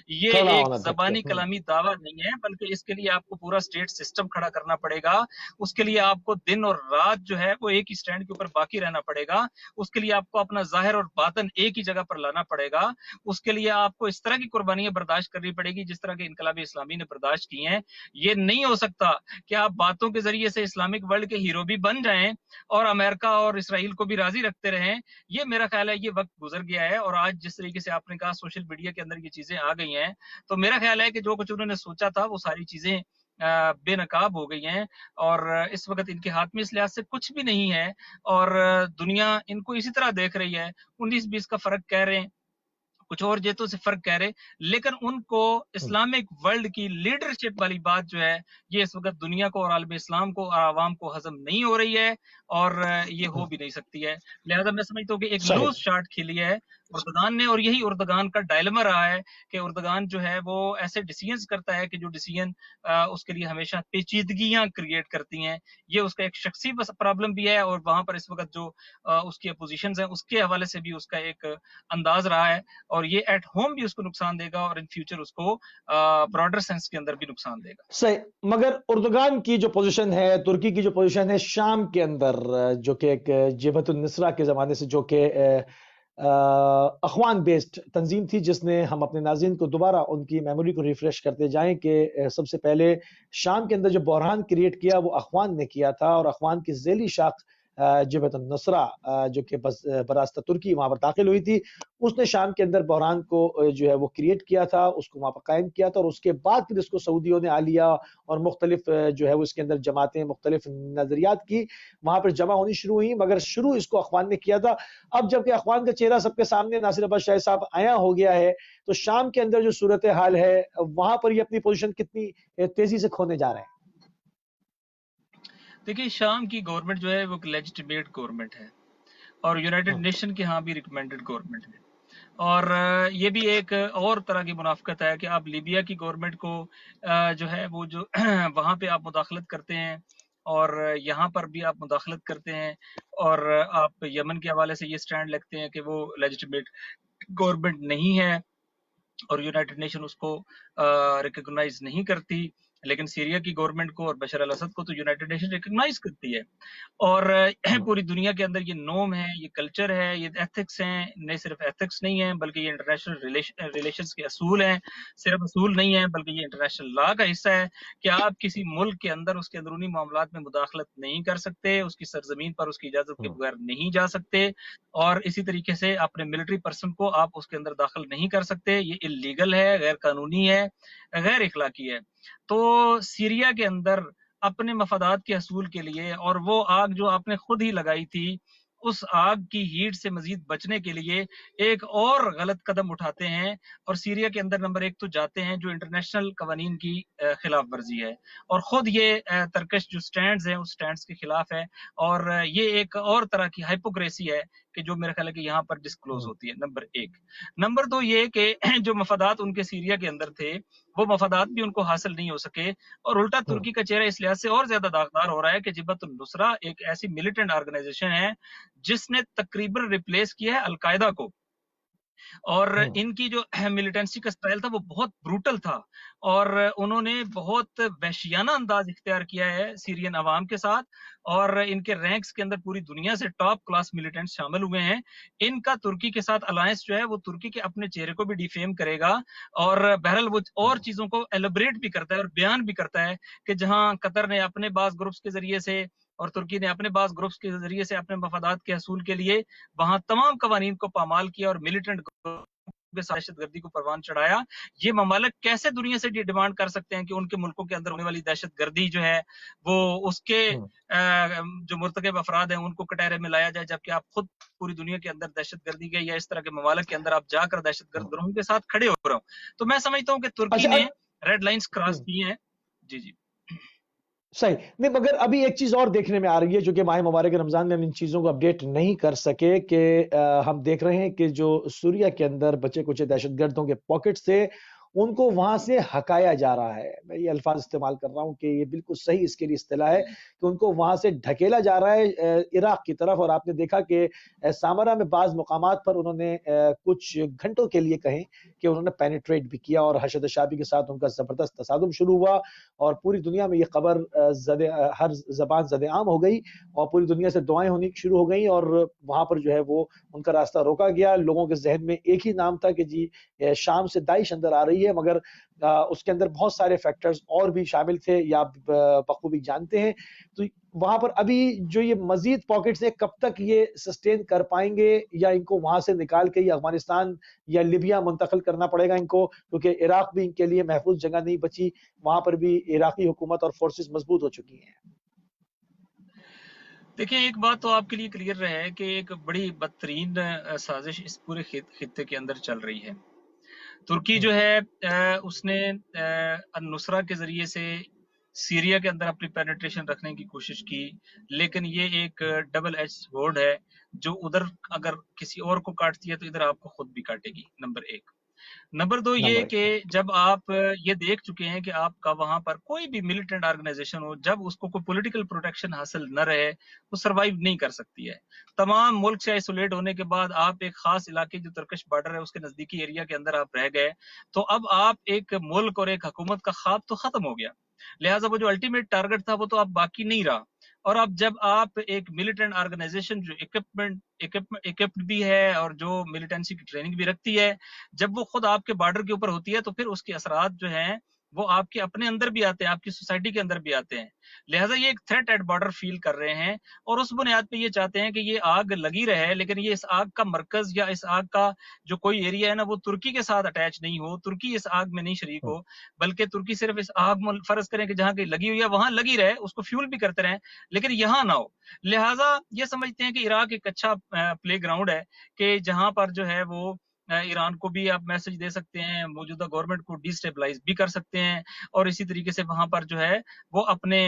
یہ کھڑا ایک ہونا زبانی کلامی دعویٰ نہیں ہے, بلکہ اس کے لیے آپ کو پورا اسٹیٹ سسٹم کھڑا کرنا پڑے گا. اس کے لیے آپ کو دن اور رات جو ہے وہ ایک ہی سٹینڈ کے اوپر باقی رہنا پڑے گا. اس کے لیے آپ کو اپنا ظاہر اور باطن ایک ہی جگہ پر لانا پڑے گا. اس کے لیے آپ کو اس طرح کی قربانیاں برداشت کرنی پڑے گی جس طرح کے انقلابی اسلامی نے برداشت کی ہیں. یہ نہیں ہو سکتا کہ آپ باتوں کے ذریعے سے اسلامک ورلڈ کے ہیرو بھی بن جائیں اور امریکہ اور اسرائیل کو بھی راضی رکھتے رہیں. یہ میرا خیال ہے یہ وقت گزر گیا ہے, اور آج جس طریقے سے آپ نے کہا سوشل میڈیا کے اندر یہ چیزیں آ گئی ہیں, تو میرا خیال ہے کہ جو کچھ انہوں نے سوچا تھا وہ ساری چیزیں بے نقاب ہو گئی ہیں, اور اس وقت ان کے ہاتھ میں اس لحاظ سے کچھ بھی نہیں ہے, اور دنیا ان کو اسی طرح دیکھ رہی ہے. 19-20 کا فرق کہہ رہے ہیں, کچھ اور جیتوں سے فرق کہہ رہے, لیکن ان کو اسلامک ورلڈ کی لیڈرشپ والی بات جو ہے یہ اس وقت دنیا کو اور عالم اسلام کو اور عوام کو ہضم نہیں ہو رہی ہے, اور یہ ہو بھی نہیں سکتی ہے. لہذا میں سمجھتا ہوں کہ ایک لوز شاٹ کھیلی ہے اردگان نے, اور یہی اردگان کا ڈائلما رہا ہے کہ اردگان جو ہے وہ ایسے ڈیسیژنز کرتا ہے کہ جو ڈیسیژن اس کے لیے ہمیشہ پیچیدگیاں کریٹ کرتی ہیں. یہ اس کا ایک شخصی پرابلم بھی ہے, اور وہاں پر اس وقت جو اس کی اپوزیشنز ہیں اس کے حوالے سے بھی اس کا ایک انداز رہا ہے, اور یہ ایٹ ہوم بھی اس کو نقصان دے گا, اور ان فیوچر اس کو براڈر سینس کے اندر بھی نقصان دے گا. صحیح, مگر اردگان کی جو پوزیشن ہے, ترکی کی جو پوزیشن ہے شام کے اندر, جو کہ ایک جبہت النصرہ کے زمانے سے جو کہ اخوان بیسڈ تنظیم تھی, جس نے, ہم اپنے ناظرین کو دوبارہ ان کی میموری کو ریفریش کرتے جائیں کہ سب سے پہلے شام کے اندر جو بحران کریٹ کیا وہ اخوان نے کیا تھا, اور اخوان کی ذیلی شاخ جبہت النصرہ جو کہ براستہ ترکی وہاں پر داخل ہوئی تھی, اس نے شام کے اندر بحران کو جو ہے وہ کریٹ کیا تھا, اس کو وہاں پر قائم کیا تھا, اور اس کے بعد پھر اس کو سعودیوں نے آلیہ اور مختلف جو ہے وہ اس کے اندر جماعتیں, مختلف نظریات کی وہاں پر جمع ہونی شروع ہوئی, مگر شروع اس کو اخوان نے کیا تھا. اب جب کہ اخوان کا چہرہ سب کے سامنے ناصر عباس شاہی صاحب آیا ہو گیا ہے, تو شام کے اندر جو صورتحال ہے وہاں پر یہ اپنی پوزیشن کتنی تیزی سے کھونے جا رہے ہیں؟ دیکھیے, شام کی گورنمنٹ جو ہے وہ لیجٹمیٹ گورنمنٹ ہے, اور یونائٹڈ نیشن کے ہاں بھی ریکمینڈڈ گورنمنٹ ہے, اور یہ بھی ایک اور طرح کی منافقت ہے کہ آپ لیبیا کی گورنمنٹ کو جو ہے وہ جو وہاں پہ آپ مداخلت کرتے ہیں, اور یہاں پر بھی آپ مداخلت کرتے ہیں, اور آپ یمن کے حوالے سے یہ سٹینڈ لگتے ہیں کہ وہ لیجٹمیٹ گورنمنٹ نہیں ہے اور یونائٹڈ نیشن اس کو ریکگنائز نہیں کرتی. لیکن سیریا کی گورنمنٹ کو اور بشار الاسد کو تو یونائٹڈ نیشن ریکگنائز کرتی ہے, اور پوری دنیا کے اندر یہ نورم ہے, یہ کلچر ہے, یہ ایتھکس ہیں, نہیں صرف ایتھکس نہیں ہیں بلکہ یہ انٹرنیشنل ریلیشنز کے اصول ہیں. صرف اصول نہیں ہیں بلکہ یہ انٹرنیشنل لا کا حصہ ہے کہ آپ کسی ملک کے اندر اس کے اندرونی معاملات میں مداخلت نہیں کر سکتے, اس کی سرزمین پر اس کی اجازت کے بغیر نہیں جا سکتے, اور اسی طریقے سے اپنے ملٹری پرسن کو آپ اس کے اندر داخل نہیں کر سکتے. یہ اللیگل ہے, غیر قانونی ہے, غیر اخلاقی ہے. تو سیریا کے اندر اپنے مفادات کے حصول کے لیے, اور وہ آگ جو آپ نے خود ہی لگائی تھی, اس آگ کی ہیٹ سے مزید بچنے کے لیے ایک اور غلط قدم اٹھاتے ہیں, اور سیریا کے اندر نمبر 1 تو جاتے ہیں جو انٹرنیشنل قوانین کی خلاف ورزی ہے, اور خود یہ ترکش جو سٹینڈز ہیں اس سٹینڈز کے خلاف ہے, اور یہ ایک اور طرح کی ہائپوکریسی ہے کہ جو میرا خیال ہے کہ یہاں پر ڈسکلوز ہوتی ہے. نمبر 1. نمبر 2 یہ کہ جو مفادات ان کے سیریا کے اندر تھے وہ مفادات بھی ان کو حاصل نہیں ہو سکے, اور الٹا ترکی کا چہرہ اس لحاظ سے اور زیادہ داغدار ہو رہا ہے کہ جبہت النصرہ ایک ایسی ملیٹنٹ آرگنائزیشن ہے جس نے تقریباً ریپلیس کیا ہے القاعدہ کو, اور ان کی جو ملیٹنسی کا سٹائل تھا وہ بہت بروٹل تھا, اور انہوں نے بہت وحشیانہ انداز اختیار کیا ہے سیرین عوام کے ساتھ, اور ان کے رینکس کے اندر پوری دنیا سے ٹاپ کلاس ملیٹنٹس شامل ہوئے ہیں. ان کا ترکی کے ساتھ الائنس جو ہے وہ ترکی کے اپنے چہرے کو بھی ڈیفیم کرے گا, اور بہرحال وہ اور چیزوں کو ایلیبریٹ بھی کرتا ہے اور بیان بھی کرتا ہے کہ جہاں قطر نے اپنے بعض گروپس کے ذریعے سے اور ترکی نے اپنے بعض گروپس کے ذریعے سے اپنے مفادات کے حصول کے لیے وہاں تمام قوانین کو پامال کیا اور ملیٹنٹ دہشت گردی کو پروان چڑھایا. یہ ممالک کیسے دنیا سے یہ ڈیمانڈ کر سکتے ہیں کہ ان کے ملکوں کے اندر ہونے والی دہشت گردی جو ہے وہ اس کے جو مرتکب افراد ہیں ان کو کٹہرے میں لایا جائے, جبکہ آپ خود پوری دنیا کے اندر دہشت گردی کے یا اس طرح کے ممالک کے اندر آپ جا کر دہشت گرد گروہوں کے ساتھ کھڑے ہو رہے ہوں. تو میں سمجھتا ہوں کہ ترکی نے ریڈ لائنز کراس کی ہیں. جی جی صحیح نہیں, مگر ابھی ایک چیز اور دیکھنے میں آ رہی ہے جو کہ ماہ مبارک رمضان میں ہم ان چیزوں کو اپڈیٹ نہیں کر سکے, کہ ہم دیکھ رہے ہیں کہ جو سوریہ کے اندر بچے کچھ دہشت گردوں کے پاکٹ سے ان کو وہاں سے ہکایا جا رہا ہے. میں یہ الفاظ استعمال کر رہا ہوں کہ یہ بالکل صحیح اس کے لیے اصطلاح ہے کہ ان کو وہاں سے ڈھکیلا جا رہا ہے عراق کی طرف. اور آپ نے دیکھا کہ سامرا میں بعض مقامات پر انہوں نے کچھ گھنٹوں کے لیے کہیں کہ انہوں نے پینیٹریٹ بھی کیا اور حشد شابی کے ساتھ ان کا زبردست تصادم شروع ہوا اور پوری دنیا میں یہ خبر ہر زبان زد عام ہو گئی اور پوری دنیا سے دعائیں ہونی شروع ہو گئیں اور وہاں پر جو ہے وہ ان کا راستہ روکا گیا. لوگوں کے ذہن میں ایک ہی نام تھا کہ جی شام سے داعش اندر آ رہی ہے, مگر اس کے اندر بہت سارے فیکٹرز اور بھی شامل تھے, یا آپ بخوبی جانتے ہیں. تو وہاں پر ابھی جو یہ مزید پاکٹس ہیں کب تک یہ سسٹین کر پائیں گے, یا ان کو وہاں سے نکال کے یا افغانستان یا لیبیا منتقل کرنا پڑے گا ان کو, کیونکہ عراق بھی ان کے لیے محفوظ جگہ نہیں بچی, وہاں پر بھی عراقی حکومت اور فورسز مضبوط ہو چکی ہیں. دیکھیں ایک بات تو آپ کے لیے کلیئر رہے کہ ایک بڑی بدترین سازش اس پورے خطے کے اندر چل رہی ہے. ترکی جو ہے اس نے النصرہ کے ذریعے سے سیریا کے اندر اپنی پینیٹریشن رکھنے کی کوشش کی, لیکن یہ ایک ڈبل ایج سورڈ ہے جو ادھر اگر کسی اور کو کاٹتی ہے تو ادھر آپ کو خود بھی کاٹے گی. نمبر ایک. نمبر دو یہ کہ جب آپ یہ دیکھ چکے ہیں کہ آپ کا وہاں پر کوئی بھی ملیٹنٹ آرگنائزیشن ہو, جب اس کو کوئی پولیٹیکل پروٹیکشن حاصل نہ رہے وہ سروائیو نہیں کر سکتی ہے. تمام ملک سے آئسولیٹ ہونے کے بعد آپ ایک خاص علاقے جو ترکش بارڈر ہے اس کے نزدیکی ایریا کے اندر آپ رہ گئے, تو اب آپ ایک ملک اور ایک حکومت کا خواب تو ختم ہو گیا. لہٰذا وہ جو الٹیمیٹ ٹارگٹ تھا وہ تو اب باقی نہیں رہا. اور اب جب آپ ایک ملیٹنٹ آرگنائزیشن جو اکوپڈ بھی ہے اور جو ملیٹنسی کی ٹریننگ بھی رکھتی ہے, جب وہ خود آپ کے بارڈر کے اوپر ہوتی ہے تو پھر اس کے اثرات جو ہیں وہ آپ کے اپنے اندر بھی آتے ہیں, آپ کی سوسائٹی کے اندر بھی آتے ہیں. لہٰذا یہ ایک تھریٹ ایٹ بارڈر فیل کر رہے ہیں اور اس بنیاد پہ یہ چاہتے ہیں کہ یہ آگ لگی رہے, لیکن یہ اس آگ کا مرکز یا اس آگ کا جو کوئی ایریا ہے نا وہ ترکی کے ساتھ اٹیچ نہیں ہو, ترکی اس آگ میں نہیں شریک ہو, بلکہ ترکی صرف اس آگ میں فرض کریں کہ جہاں کہیں لگی ہوئی ہے وہاں لگی رہے, اس کو فیول بھی کرتے رہیں, لیکن یہاں نہ ہو. لہٰذا یہ سمجھتے ہیں کہ عراق ایک اچھا پلے گراؤنڈ ہے کہ جہاں پر جو ہے وہ ایران کو بھی آپ میسج دے سکتے ہیں, موجودہ گورنمنٹ کو ڈی سٹیبلائز بھی کر سکتے ہیں, اور اسی طریقے سے وہاں پر جو ہے وہ اپنے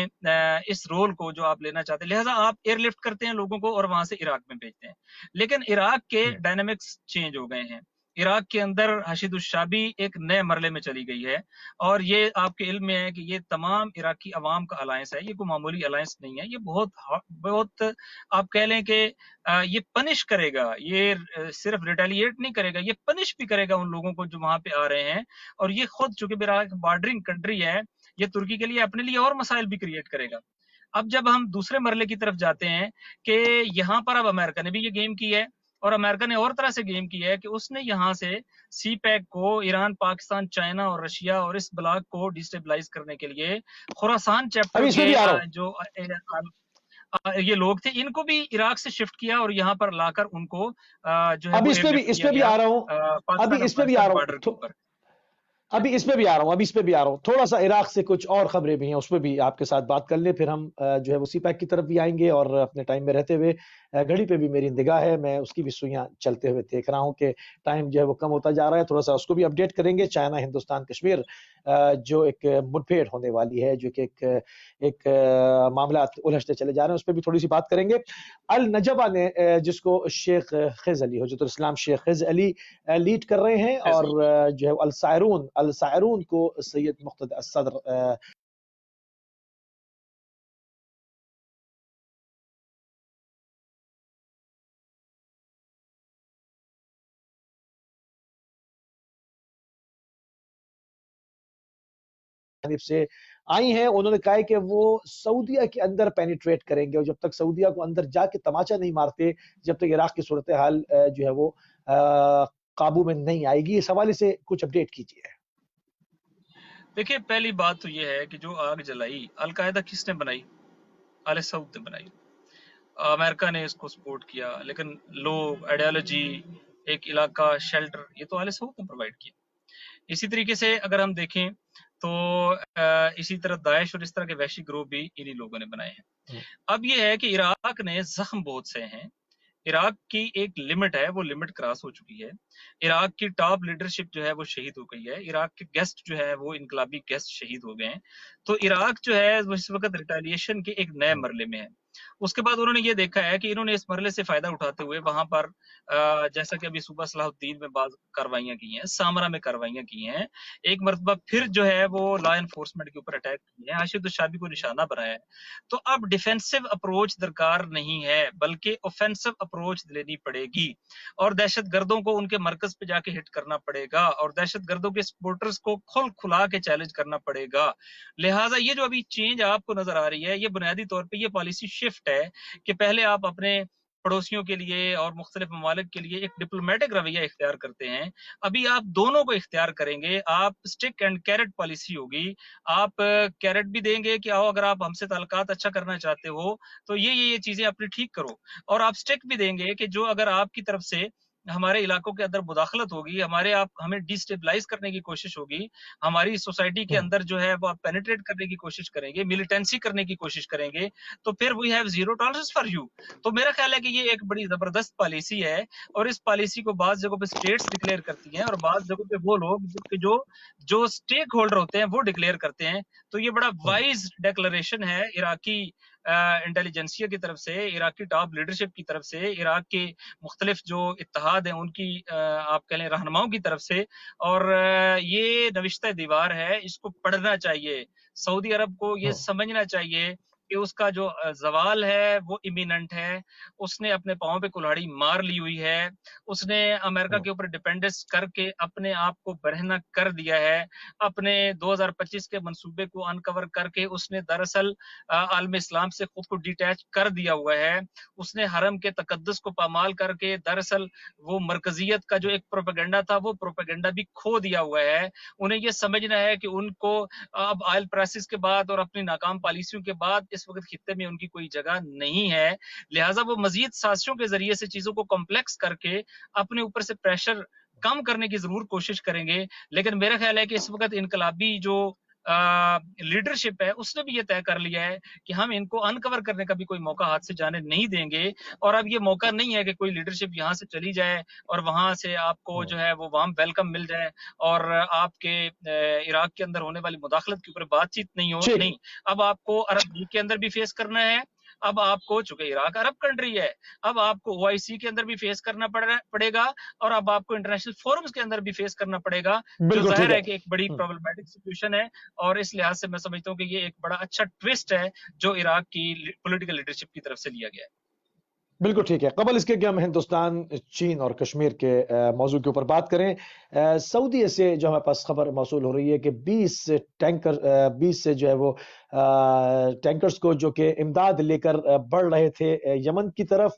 اس رول کو جو آپ لینا چاہتے ہیں, لہٰذا آپ ایئر لفٹ کرتے ہیں لوگوں کو اور وہاں سے عراق میں بھیجتے ہیں. لیکن عراق کے ڈائنامکس چینج ہو گئے ہیں. عراق کے اندر حشد الشابی ایک نئے مرحلے میں چلی گئی ہے, اور یہ آپ کے علم میں ہے کہ یہ تمام عراقی عوام کا الائنس ہے, یہ کوئی معمولی الائنس نہیں ہے. یہ بہت آپ کہہ لیں کہ یہ پنش کرے گا, یہ صرف ریٹیلیٹ نہیں کرے گا, یہ پنش بھی کرے گا ان لوگوں کو جو وہاں پہ آ رہے ہیں. اور یہ خود چونکہ عراق بارڈرنگ کنٹری ہے, یہ ترکی کے لیے اپنے لیے اور مسائل بھی کریٹ کرے گا. اب جب ہم دوسرے مرحلے کی طرف جاتے ہیں کہ یہاں پر اب امریکہ نے بھی یہ گیم کی ہے, اور امریکہ نے اور طرح سے گیم کی ہے کہ اس نے یہاں سے سی پیک کو ایران, پاکستان, چائنا اور رشیا اور اس بلاک کو ڈیسٹیبلائز کرنے کے لیے خراسان چیپٹر کے جو یہ لوگ تھے ان کو بھی عراق سے شفٹ کیا اور یہاں پر لا کر ان کو جو ہے وہ ایئر لفٹ کیا گیا پاکستان افغانستان بارڈر کے اوپر. ابھی اس پہ بھی آ رہا ہوں, تھوڑا سا عراق سے کچھ اور خبریں بھی ہیں, اس پہ بھی آپ کے ساتھ بات کر لیں, پھر ہم جو ہے وہ سی پیک کی طرف بھی آئیں گے. اور اپنے ٹائم میں رہتے ہوئے گھڑی پہ بھی میری نگاہ ہے, میں اس کی بھی سوئیاں چلتے ہوئے دیکھ رہا ہوں کہ ٹائم جو ہے وہ کم ہوتا جا رہا ہے, تھوڑا سا اس کو بھی اپڈیٹ کریں گے. چائنا ہندوستان کشمیر جو ایک مڈبھیڑ ہونے والی ہے, جو کہ ایک معاملات الجھتے چلے جا رہے ہیں, اس پہ بھی تھوڑی سی بات کریں گے. النجبہ نے جس کو شیخ خضر علی حجت الاسلام شیخ خضر علی لیڈ کر رہے ہیں, اور جو ہے السائرون کو سید مقتدی الصدر سے آئی ہیں. انہوں نے کہا کہ وہ سعودیہ کے اندر پینیٹریٹ کریں گے, اور جب تک سعودیہ کو اندر جا کے تماچا نہیں مارتے, جب تک عراق کی صورتحال جو ہے وہ قابو میں نہیں آئے گی. اس حوالے سے کچھ اپڈیٹ کیجیے. دیکھیں پہلی بات تو یہ ہے کہ جو آگ جلائی القاعدہ کس نے بنائی؟ آل سعود نے بنائی. امریکہ نے اس کو سپورٹ کیا, لیکن لوگ, آئیڈیالوجی, ایک علاقہ, شیلٹر, یہ تو آل سعود نے پرووائڈ کیا. اسی طریقے سے اگر ہم دیکھیں تو اسی طرح داعش اور اس طرح کے وحشی گروہ بھی انہی لوگوں نے بنائے ہیں. اب یہ ہے کہ عراق نے زخم بہت سے ہیں, عراق کی ایک لمٹ ہے, وہ لمٹ کراس ہو چکی ہے. عراق کی ٹاپ لیڈرشپ جو ہے وہ شہید ہو گئی ہے, عراق کے گیسٹ جو ہے وہ انقلابی گیسٹ شہید ہو گئے ہیں. تو عراق جو ہے وہ اس وقت ریٹیلیشن کے ایک نئے مرحلے میں ہے. उसके बाद उन्होंने ये देखा है कि इन्होंने इस मरहले से फायदा उठाते हुए वहां पर जैसा कि अभी सुबह सलाहुद्दीन में बात कार्रवाइयां की हैं, सामरा में कार्रवाइयां की हैं, एक मरतबा फिर जो है वो लॉ एनफोर्समेंट के ऊपर अटैक किए हैं, आशिफ शाबी को निशाना बनाया है। तो अब डिफेंसिव अप्रोच दरकार नहीं है, बल्कि ऑफेंसिव अप्रोच लेनी पड़ेगी और दहशत गर्दों को उनके मरकज पे जाके हिट करना पड़ेगा और दहशत गर्दों के सपोर्टर्स को खुल खुला के चैलेंज करना पड़ेगा। लिहाजा ये जो अभी चेंज आपको नजर आ रही है, ये बुनियादी तौर पे ये पॉलिसी शिफ्ट है कि पहले आप अपने पड़ोसियों के लिए और मुख्तलिफ ममालिक के लिए एक डिप्लोमेटिक रवैया इख्तियार करते हैं, अभी आप दोनों को इख्तियार करेंगे। आप स्टिक एंड कैरेट पॉलिसी होगी, आप कैरेट भी देंगे कि आओ अगर आप हमसे ताल्लुकात अच्छा करना चाहते हो तो ये चीजें अपनी ठीक करो, और आप स्टिक भी देंगे कि जो अगर आपकी तरफ से हमारे इलाकों के अंदर मुदाखलत होगी, हमें डिस्टेबलाइज करने की कोशिश होगी, हमारी सोसाइटी के अंदर जो है वो आप पेनिट्रेट करने की कोशिश करेंगे, मिलिटेंसी करने की कोशिश करेंगे, तो फिर we have zero tolerance for you. तो मेरा ख्याल है कि ये एक बड़ी जबरदस्त पॉलिसी है और इस पॉलिसी को बाज़ जगहों पे स्टेट्स डिक्लेयर करती हैं और बाज़ जगहों पे वो लोग जो जो स्टेक होल्डर होते हैं वो डिक्लेयर करते हैं। तो ये बड़ा वाइज डिक्लेरेशन है इराकी इंटेलिजेंसिया की तरफ से, इराकी टॉप लीडरशिप की तरफ से, इराक के मुख्तलिफ जो इत्तेहाद हैं उनकी आप कह लें रहनुमाओं की तरफ से, और ये नविश्ता दीवार है, इसको पढ़ना चाहिए। सऊदी अरब को ये समझना चाहिए कि उसका जो ज़वाल है वो इमिनेंट है, उसने अपने पाँव पे कुल्हाड़ी मार ली हुई है, उसने अमेरिका के ऊपर डिपेंडेंस करके अपने आप को बरहना कर दिया है, अपने 2025 के मंसूबे को अनकवर करके उसने दरअसल आलम इस्लाम से खुद को डिटैच कर दिया हुआ है, उसने हरम के तकद्दुस को पामाल करके दरअसल वो मरकजियत का जो एक प्रोपेगेंडा था वो प्रोपेगेंडा भी खो दिया हुआ है। उन्हें ये समझना है कि उनको अब ऑयल प्राइसेस के बाद और अपनी नाकाम पॉलिसियों के बाद इस वक्त खित्ते में उनकी कोई जगह नहीं है, लिहाजा वो मजीद साजिशों के जरिए से चीजों को कॉम्प्लेक्स करके अपने ऊपर से प्रेशर कम करने की जरूर कोशिश करेंगे। लेकिन मेरा ख्याल है कि इस वक्त इनकलाबी जो लीडरशिप है उसने भी ये तय कर लिया है कि हम इनको अनकवर करने का भी कोई मौका हाथ से जाने नहीं देंगे, और अब ये मौका नहीं है कि कोई लीडरशिप यहाँ से चली जाए और वहां से आपको जो है वो वार्म वेलकम मिल जाए और आपके इराक के अंदर होने वाली मुदाखलत के ऊपर बातचीत नहीं हो। नहीं, अब आपको अरब लीग के अंदर भी फेस करना है, अब आपको, चूंकि इराक अरब कंट्री है, अब आपको ओआईसी के अंदर भी फेस करना पड़ेगा और अब आपको इंटरनेशनल फोरम्स के अंदर भी फेस करना पड़ेगा, जो जाहिर है कि एक बड़ी प्रॉब्लमेटिक सिचुएशन है। और इस लिहाज से मैं समझता हूँ कि ये एक बड़ा अच्छा ट्विस्ट है जो इराक की पॉलिटिकल लीडरशिप की तरफ से लिया गया है। बिल्कुल ठीक है। कबल इसके कि हम हिंदुस्तान, चीन और कश्मीर के मौजू के ऊपर बात करें, सऊदी से जो हमारे पास खबर मौसूल हो रही है कि 20 से जो है वो टैंकर्स को जो कि इमदाद लेकर बढ़ रहे थे यमन की तरफ,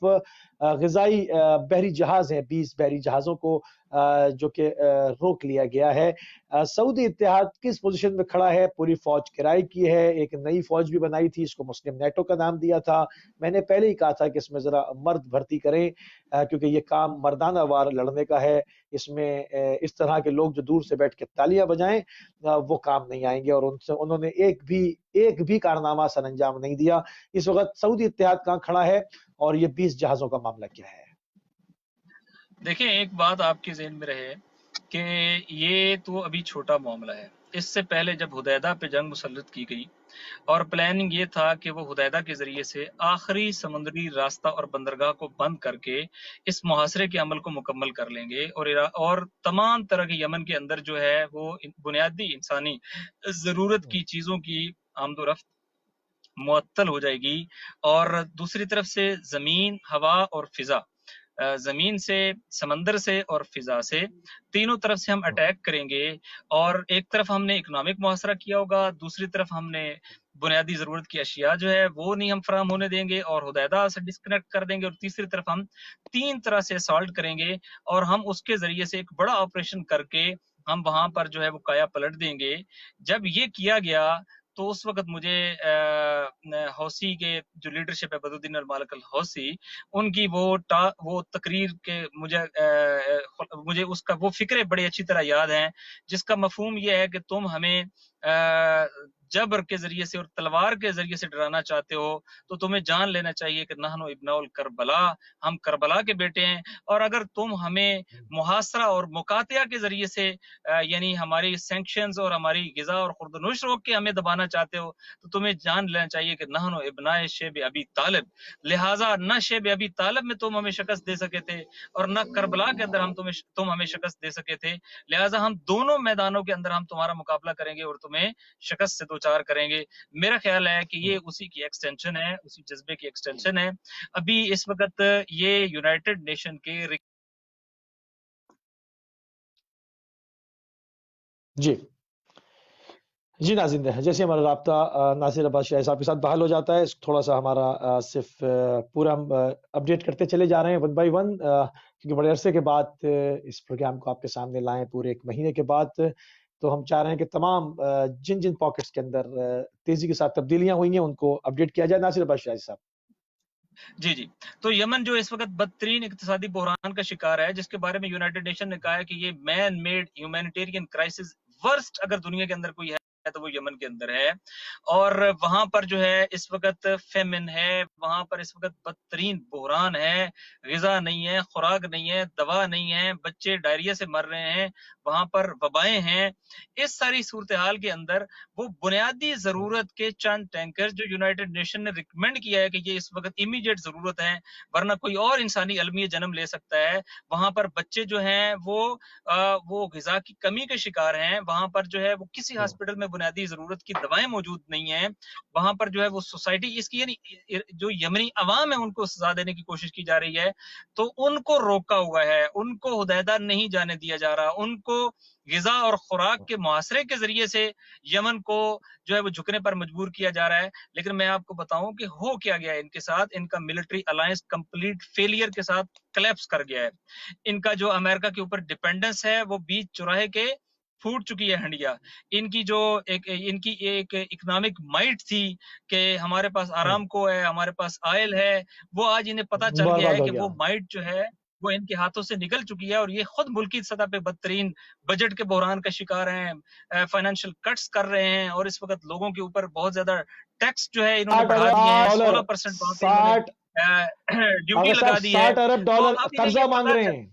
ग़िज़ाई बहरी जहाज हैं, 20 बहरी जहाज़ों को जो कि रोक लिया गया है। सऊदी इत्तेहाद किस पोजीशन में खड़ा है? पूरी फौज किराए की है, एक नई फौज भी बनाई थी, इसको मुस्लिम नेटो का नाम दिया था। मैंने पहले ही कहा था कि इसमें जरा मर्द भर्ती करें, क्योंकि ये काम मर्दाना वार लड़ने का है। इसमें इस तरह के लोग जो दूर से बैठ के तालियां बजाएं, वो काम नहीं आएंगे, और उन्होंने एक भी कारनामा सर अंजाम नहीं दिया। इस वक्त सऊदी इत्तेहाद कहां खड़ा है और ये 20 जहाजों का मामला क्या है? देखिए, एक बात आपके ज़हन में रहे कि ये तो अभी छोटा मामला है। इससे पहले जब हुदैदा पे जंग मुसल्लत की गई और प्लानिंग ये था कि वो हुदैदा के ज़रिए से आखिरी समुद्री रास्ता और बंदरगाह को बंद करके इस मुहासरे के अमल को मुकम्मल कर लेंगे और तमाम तरह के यमन के अंदर जो है वो बुनियादी इंसानी ज़रूरत की चीज़ों की आमदोरफ्त मुअत्तल हो जाएगी, और दूसरी तरफ से ज़मीन, हवा और फ़िज़ा, ज़मीन से, समंदर से और फ़िज़ा से, तीनों तरफ से हम अटैक करेंगे। और एक तरफ हमने इकोनॉमिक मुहासरा किया होगा, दूसरी तरफ हमने बुनियादी ज़रूरत की अशिया जो है वो नहीं हम फराहम होने देंगे और हुदैदा से डिस्कनेक्ट कर देंगे, और तीसरी तरफ हम 3 तरह से असॉल्ट करेंगे और हम उसके ज़रिए से एक बड़ा ऑपरेशन करके हम वहाँ पर जो है वो काया पलट देंगे। जब ये किया गया तो उस वक़्त मुझे हौसी के जो लीडरशिप है, बदरुद्दीन अल-मालिक अल-हौसी, उनकी वो तकरीर के मुझे उसका वो फ़िक्रे बड़ी अच्छी तरह याद हैं, जिसका मफ़हूम ये है कि तुम हमें जबर के जरिए से और तलवार के जरिए से डराना चाहते हो तो तुम्हें जान लेना चाहिए कि नहनु इब्नाउल करबला, हम करबला के बेटे हैं। और अगर तुम हमें मुहासरा और मुकातिया के जरिए से यानी हमारी सैंक्शंस और हमारी गिजा और खुर्दनोश रोक के हमें दबाना चाहते हो तो तुम्हें जान लेना चाहिए कि नहनु इब्नाए शेब अबी तालिब, लिहाजा न शेब अबी तालिब में तुम हमें शिकस्त दे सके थे और न करबला के अंदर तुम हमें शिकस्त दे सके थे। लिहाजा हम दोनों मैदानों के अंदर हम तुम्हारा मुकाबला करेंगे और तुम्हें शिकस्त से दो चार करेंगे। मेरा ख्याल है कि ये उसी की एक्सटेंशन है, उसी जज्बे की एक्सटेंशन है। अभी इस वक्त ये यूनाइटेड नेशन के जी जी नाज़रीन, जैसे हमारा राब्ता नासिर अब्बास शाही साहब के साथ बहाल हो जाता है, थोड़ा सा हमारा सिर्फ पूरा हम अपडेट करते चले जा रहे हैं वन बाय वन, क्योंकि बड़े अरसे के बाद इस प्रोग्राम को आपके सामने लाएं, पूरे 1 महीने के बाद। तो हम चाह रहे हैं कि तमाम जिन जिन पॉकेट्स के अंदर तेजी के साथ तब्दीलियां हुई हैं उनको अपडेट किया जाए। नासिर अब्बास शाही साहब। जी जी, तो यमन जो इस वक्त बदतरीन इक्तिसादी बहरान का शिकार है, जिसके बारे में यूनाइटेड नेशन ने कहा है कि ये man made humanitarian crisis worst अगर दुनिया के अंदर कोई है तो वो यमन के अंदर है। और वहां पर जो है इस वक्त फेमिन है, वहां पर इस वक्त बदतरीन बहरान है, गिजा नहीं है, खुराक नहीं है, दवा नहीं है, बच्चे डायरिया से मर रहे हैं, वहां पर वबाएं हैं। इस सारी सूरत हाल के अंदर वो बुनियादी जरूरत के चंद टैंकर जो यूनाइटेड नेशन ने रिकमेंड किया है कि ये इस वक्त इमीडिएट जरूरत है वरना कोई और इंसानी अलमिया जन्म ले सकता है, वहां पर बच्चे जो हैं वो गिजा की कमी के शिकार हैं। वहां पर जो है वो किसी हॉस्पिटल में बुनियादी जरूरत की दवाएं मौजूद नहीं है। वहां पर जो है वो सोसाइटी इसकी यानी जो यमनी अवाम है उनको सजा देने की कोशिश की जा रही है, तो उनको रोका हुआ है, उनको हुदैदा नहीं जाने दिया जा रहा, उनको गिजा और खुराक के मुआसरे के जरिए से यमन को जो है वो झुकने पर मजबूर किया जा रहा है। लेकिन मैं आपको बताऊं कि हो क्या गया है इनके साथ, इनका मिलिट्री अलायंस कंप्लीट फेलियर के साथ कलेप्स कर गया है। इनका जो अमेरिका के ऊपर डिपेंडेंस है वो बीच चौराहे के फूट चुकी है हंडिया। इनकी एक इकोनॉमिक माइट थी कि हमारे पास आरामको है, हमारे पास ऑयल है, वो आज इन्हें पता चल गया है बर्बाद हो कि गया। वो माइट जो है वो इनके हाथों से निकल चुकी है और ये खुद मुल्की सतह पे बदतरीन बजट के बहरान का शिकार हैं, फाइनेंशियल कट्स कर रहे हैं और इस वक्त लोगों के ऊपर बहुत ज्यादा टैक्स जो है इन्होंने बढ़ा दिए हैं। 16% वहां पे इन्होंने 60 ड्यूटी लगा दी है। 60 अरब तो डॉलर अब इन्हें ये कर्जा मांग पता रहे चल हैं,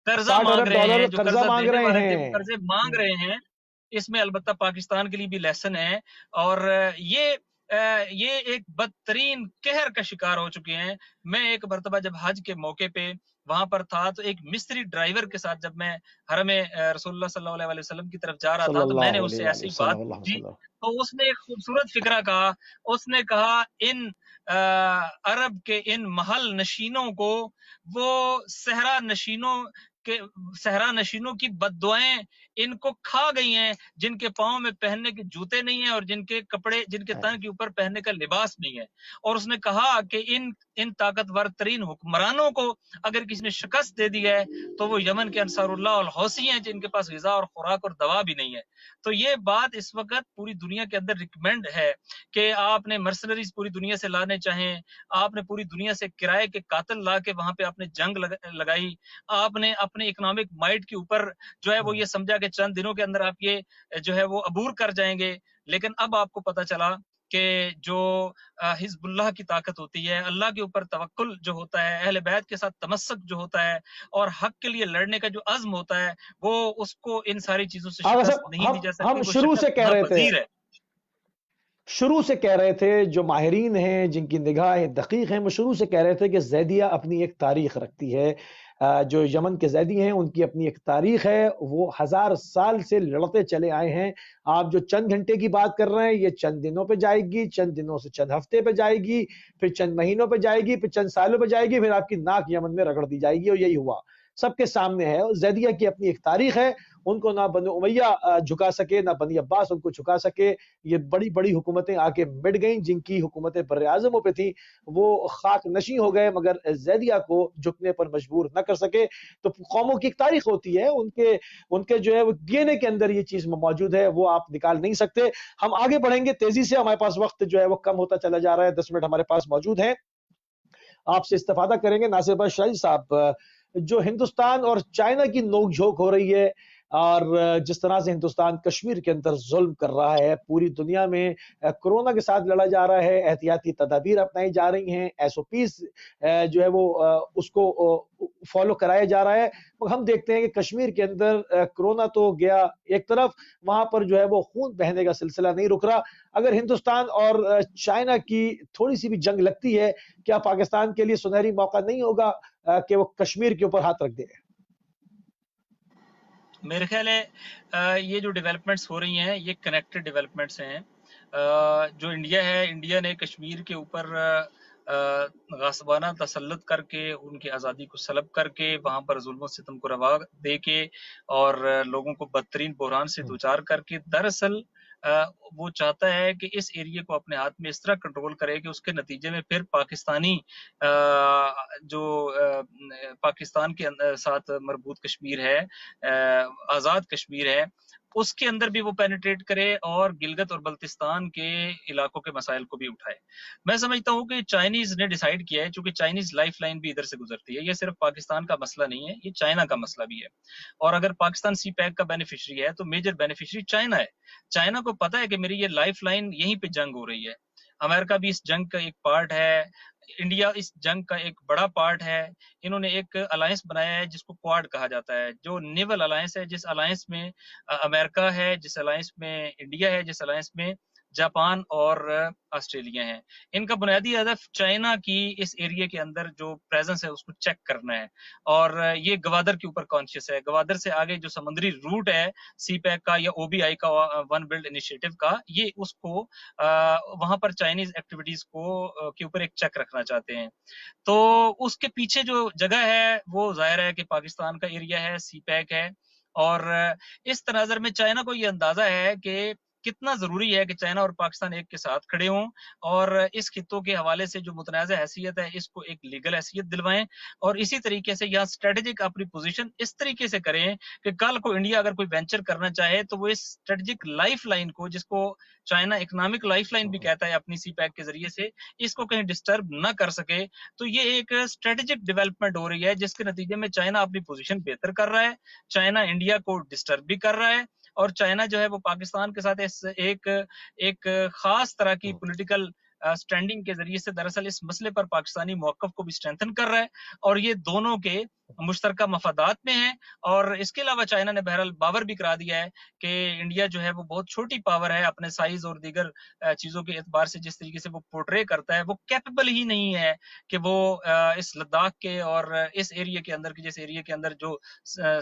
कर्जा 60 मांग अरब रहे डॉलर हैं, जो कर्जा कर्जा मांग देने रहे वाले थे वो हैं। कर्जे मांग रहे हैं। इसमें अलबत्ता पाकिस्तान के लिए भी लेसन है और ये एक बदतरीन कहर का शिकार हो चुके हैं। मैं एक मरतबा जब हज के मौके पे वहां पर था तो एक मिस्त्री ड्राइवर के साथ जब मैं हरम रसूलुल्लाह सल्लल्लाहु अलैहि वसल्लम की तरफ जा रहा था तो मैंने सल्लल्लाहु उससे अलैहि ऐसी बात वसल्लम। पूछी तो उसने एक खूबसूरत फिक्रा कहा। उसने कहा इन अरब के इन महल नशीनों को वो सहरा नशीनों की बद्दुआएं इनको खा गई हैं, जिनके पांव में पहनने के जूते नहीं है और जिनके तन के ऊपर पहनने का लिबास नहीं है। और उसने कहा कि इन ताकतवर तरीन हुक्मरानों को अगर किसी ने शिकस्त दे दी है तो वो यमन के अंसारुल्लाह और हौसी हैं जिनके पास गिजा और खुराक और दवा भी नहीं है। तो ये बात इस वक्त पूरी दुनिया के अंदर रिकमेंड है कि आपने मर्सनरीज पूरी दुनिया से लाने चाहें, आपने पूरी दुनिया से किराए के कातिल ला के वहां पे आपने जंग लगाई, आपने अपने इकोनॉमिक माइट के ऊपर जो है वो ये समझा कि चंद दिनों के अंदर आप ये जो है वो अबूर कर जाएंगे। लेकिन अब आपको पता चला कि जो हिजबुल्लाह की ताकत होती है, अल्लाह के ऊपर तवक्कुल जो होता है, अहले बैत के साथ तमस्सक जो होता है और हक के लिए लड़ने का जो अज़्म होता है, वो उसको इन सारी चीजों से शिकस्त नहीं दी जा सकती। हम वो शुरू से शिकस्त कह रहे थे, नापज़ीर है। शुरू से कह रहे थे, जो माहिरीन हैं जिनकी निगाहें दकीक हैं वो शुरू से कह रहे थे कि ज़ैदिया अपनी एक तारीख रखती है। जो यमन के ज़ैदी हैं उनकी अपनी एक तारीख है, वो 1000 साल से लड़ते चले आए हैं। आप जो चंद घंटे की बात कर रहे हैं ये चंद दिनों पे जाएगी, चंद दिनों से चंद हफ्ते पे जाएगी, फिर चंद महीनों पे जाएगी, फिर चंद सालों पे जाएगी, फिर आपकी नाक यमन में रगड़ दी जाएगी। और यही हुआ, सबके सामने है। ज़ैदिया की अपनी एक तारीख है, उनको ना बनी उमैया झुका सके, ना बनी अब्बास उनको झुका सके। ये बड़ी बड़ी हुकूमतें आके मिट गईं, जिनकी हुकूमतें बर्र-ए-आज़मों पे थी वो खाक नशी हो गए, मगर ज़ैदिया को झुकने पर मजबूर न कर सके। तो कौमों की एक तारीख होती है, उनके उनके जो है वो डीएनए के अंदर ये चीज मौजूद है, वो आप निकाल नहीं सकते। हम आगे बढ़ेंगे तेजी से, हमारे पास वक्त जो है वो कम होता चला जा रहा है, 10 मिनट हमारे पास मौजूद है, आपसे इस्तेफादा करेंगे। नासिर अब्बास शाही साहब, जो हिंदुस्तान और चाइना की नोक झोंक हो रही है, اور جس طرح سے ہندوستان کشمیر کے اندر ظلم کر رہا ہے، پوری دنیا میں کورونا کے ساتھ لڑا جا رہا ہے، احتیاطی تدابیر اپنائی جا رہی ہیں، SOPs جو ہے وہ اس کو فالو کرایا جا رہا ہے، ہم دیکھتے ہیں کہ کشمیر کے اندر کورونا تو گیا ایک طرف، وہاں پر جو ہے وہ خون بہنے کا سلسلہ نہیں رک رہا۔ اگر ہندوستان اور چائنا کی تھوڑی سی بھی جنگ لگتی ہے، کیا پاکستان کے لیے سنہری موقع نہیں ہوگا کہ وہ کشمیر کے اوپر ہاتھ رکھ دے؟ میرے خیال ہے یہ جو ڈیولپمنٹس ہو رہی ہیں یہ کنیکٹڈ ڈیولپمنٹس ہیں۔ جو انڈیا ہے، انڈیا نے کشمیر کے اوپر غاصبانہ تسلط کر کے، ان کی آزادی کو سلب کر کے، وہاں پر ظلم و ستم کو روا دے کے اور لوگوں کو بدترین بحران سے دوچار کر کے، دراصل وہ چاہتا ہے کہ اس ایریے کو اپنے ہاتھ میں اس طرح کنٹرول کرے کہ اس کے نتیجے میں پھر پاکستانی جو پاکستان کے ساتھ مربوط کشمیر ہے، آزاد کشمیر ہے، اس کے اندر بھی وہ پینیٹریٹ کرے اور گلگت اور بلتستان کے علاقوں کے مسائل کو بھی اٹھائے۔ میں سمجھتا ہوں کہ چائنیز نے ڈیسائیڈ کیا ہے، چونکہ چائنیز لائف لائن بھی ادھر سے گزرتی ہے، یہ صرف پاکستان کا مسئلہ نہیں ہے، یہ چائنا کا مسئلہ بھی ہے۔ اور اگر پاکستان سی پیک کا بینیفیشری ہے تو میجر بینیفیشری چائنا ہے۔ چائنا کو پتا ہے کہ میری یہ لائف لائن یہیں پہ جنگ ہو رہی ہے، امریکہ بھی اس جنگ کا ایک پارٹ ہے، انڈیا اس جنگ کا ایک بڑا پارٹ ہے۔ انہوں نے ایک الائنس بنایا ہے جس کو کواد کہا جاتا ہے، جو نیول الائنس ہے، جس الائنس میں امریکہ ہے، جس الائنس میں انڈیا ہے، جس الائنس میں جاپان اور آسٹریلیا ہیں۔ ان کا بنیادی ہدف چائنا کی اس ایریے کے اندر جو پریزنس ہے اس کو چیک کرنا ہے، اور یہ گوادر کے اوپر کانشیس ہے۔ گوادر سے آگے جو سمندری روٹ ہے سی پیک کا یا OBI کا، ون بیلٹ انیشیٹو کا، یہ اس کو وہاں پر چائنیز ایکٹیویٹیز کو کے اوپر ایک چیک رکھنا چاہتے ہیں۔ تو اس کے پیچھے جو جگہ ہے وہ ظاہر ہے کہ پاکستان کا ایریا ہے، سی پیک ہے، اور اس تناظر میں چائنا کو یہ اندازہ ہے کہ کتنا ضروری ہے کہ چائنا اور پاکستان ایک کے ساتھ کھڑے ہوں اور اس خطوں کے حوالے سے جو متنازع حیثیت ہے اس کو ایک لیگل حیثیت دلوائیں، اور اسی طریقے سے یہاں اسٹریٹجک اپنی پوزیشن اس طریقے سے کریں کہ کل کو انڈیا اگر کوئی وینچر کرنا چاہے تو وہ اس اسٹریٹجک لائف لائن کو، جس کو چائنا اکنامک لائف لائن بھی کہتا ہے اپنی سی پیک کے ذریعے سے، اس کو کہیں ڈسٹرب نہ کر سکے۔ تو یہ ایک اسٹریٹجک ڈیولپمنٹ ہو رہی ہے جس کے نتیجے میں چائنا اپنی پوزیشن بہتر کر رہا ہے، چائنا انڈیا کو ڈسٹرب بھی کر رہا ہے، اور چائنا جو ہے وہ پاکستان کے ساتھ ایک خاص طرح کی پولیٹیکل سٹینڈنگ کے ذریعے سے دراصل اس مسئلے پر پاکستانی موقف کو بھی اسٹرینتھن کر رہا ہے، اور یہ دونوں کے مشترکہ مفادات میں ہیں۔ اور اس کے علاوہ چائنا نے بہرحال باور بھی کرا دیا ہے کہ انڈیا جو ہے وہ بہت چھوٹی پاور ہے، اپنے سائز اور دیگر چیزوں کے اعتبار سے جس طریقے سے وہ پورٹرے کرتا ہے، وہ کیپیبل ہی نہیں ہے کہ وہ اس لداخ کے اور اس ایریا کے اندر، جس ایریا کے اندر جو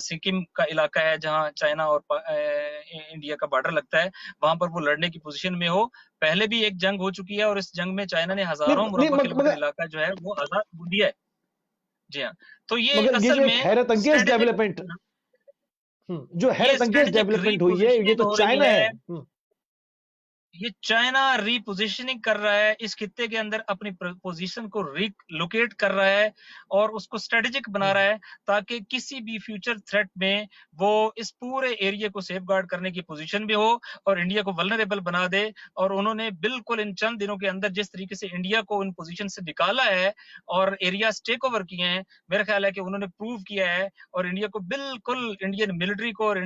سکم کا علاقہ ہے جہاں چائنا اور انڈیا کا بارڈر لگتا ہے، وہاں پر وہ لڑنے کی پوزیشن میں ہو۔ پہلے بھی ایک جنگ ہو چکی ہے اور اس جنگ میں چائنا نے ہزاروں مربع کلومیٹر علاقہ جو ہے وہ آزاد کر دیا ہے۔ جی ہاں، تو یہ مگر یہ اصل جو ایک میں حیرت انگیز ڈیولپمنٹ، جو یہ حیرت انگیز اسٹریٹجک ری ڈیولپمنٹ ہوئی ہے، یہ پوزیشننگ تو ہو رہی چائنا ہے۔ یہ چائنا ری پوزیشننگ کر رہا ہے، اس خطے کے اندر اپنی پوزیشن کو ری لوکیٹ کر رہا ہے اور اس کو اسٹریٹجک بنا رہا ہے تاکہ کسی بھی فیوچر تھریٹ میں وہ اس پورے ایریا کو سیف گارڈ کرنے کی پوزیشن بھی ہو اور انڈیا کو ولنریبل بنا دے۔ اور انہوں نے بالکل ان چند دنوں کے اندر جس طریقے سے انڈیا کو ان پوزیشن سے نکالا ہے اور ایریاز ٹیک اوور کیے ہیں، میرا خیال ہے کہ انہوں نے پروو کیا ہے اور انڈیا کو بالکل انڈین ملٹری کو اور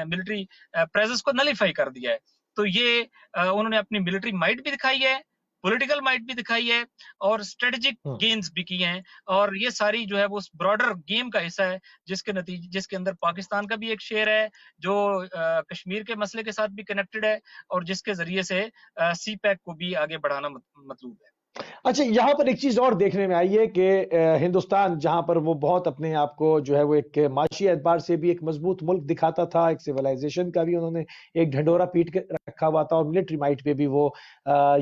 ملٹری پریزنس کو نلیفائی کر دیا ہے۔ تو یہ انہوں نے اپنی ملٹری مائٹ بھی دکھائی ہے، پولیٹیکل مائٹ بھی دکھائی ہے اور اسٹریٹجک گینز بھی کی ہیں، اور یہ ساری جو ہے وہ براڈر گیم کا حصہ ہے جس کے اندر پاکستان کا بھی ایک شیئر ہے جو کشمیر کے مسئلے کے ساتھ بھی کنیکٹڈ ہے اور جس کے ذریعے سے سی پیک کو بھی آگے بڑھانا مطلوب ہے۔ اچھا، یہاں پر ایک چیز اور دیکھنے میں آئی ہے کہ ہندوستان جہاں پر وہ بہت اپنے آپ کو جو ہے وہ ایک معاشی اعتبار سے بھی ایک مضبوط ملک دکھاتا تھا، ایک سیولائزیشن کا بھی انہوں نے ایک ڈھنڈورا پیٹ کے رکھا ہوا تھا اور ملٹری مائٹ پہ بھی وہ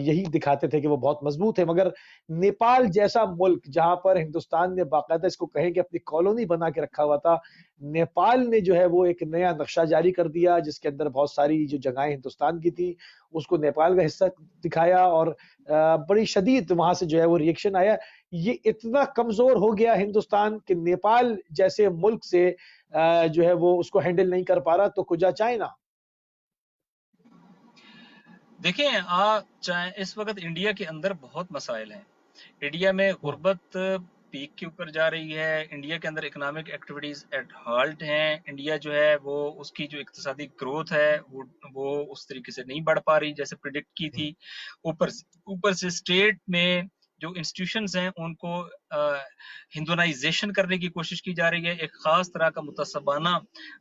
یہی دکھاتے تھے کہ وہ بہت مضبوط ہے، مگر نیپال جیسا ملک جہاں پر ہندوستان نے باقاعدہ اس کو کہیں کہ اپنی کالونی بنا کے رکھا ہوا تھا، نیپال نے جو ہے وہ ایک نیا نقشہ جاری کر دیا جس کے اندر بہت ساری جو جگہیں ہندوستان کی تھی اس کو نیپال کا حصہ دکھایا اور بڑی شدید وہاں سے جو ہے وہ ریئیکشن آیا۔ یہ اتنا کمزور ہو گیا ہندوستان کہ نیپال جیسے ملک سے جو ہے وہ اس کو ہینڈل نہیں کر پا رہا، تو کجا چائنا؟ دیکھیں اس وقت انڈیا کے اندر بہت مسائل ہیں۔ انڈیا میں غربت پیک کے اوپر جا رہی ہے. انڈیا کے اندر اکنامک ایکٹیویٹیز ایٹ ہالٹ ہیں. انڈیا جو ہے وہ اس کی جو اقتصادی گروتھ ہے وہ اس طریقے سے نہیں بڑھ پا رہی جیسے پریڈکٹ کی تھی. اوپر سے اسٹیٹ میں جو انسٹیٹیوشنز ہیں ان کو ہندونائزیشن کرنے کی کوشش کی جا رہی ہے. ایک خاص طرح کا متعصبانہ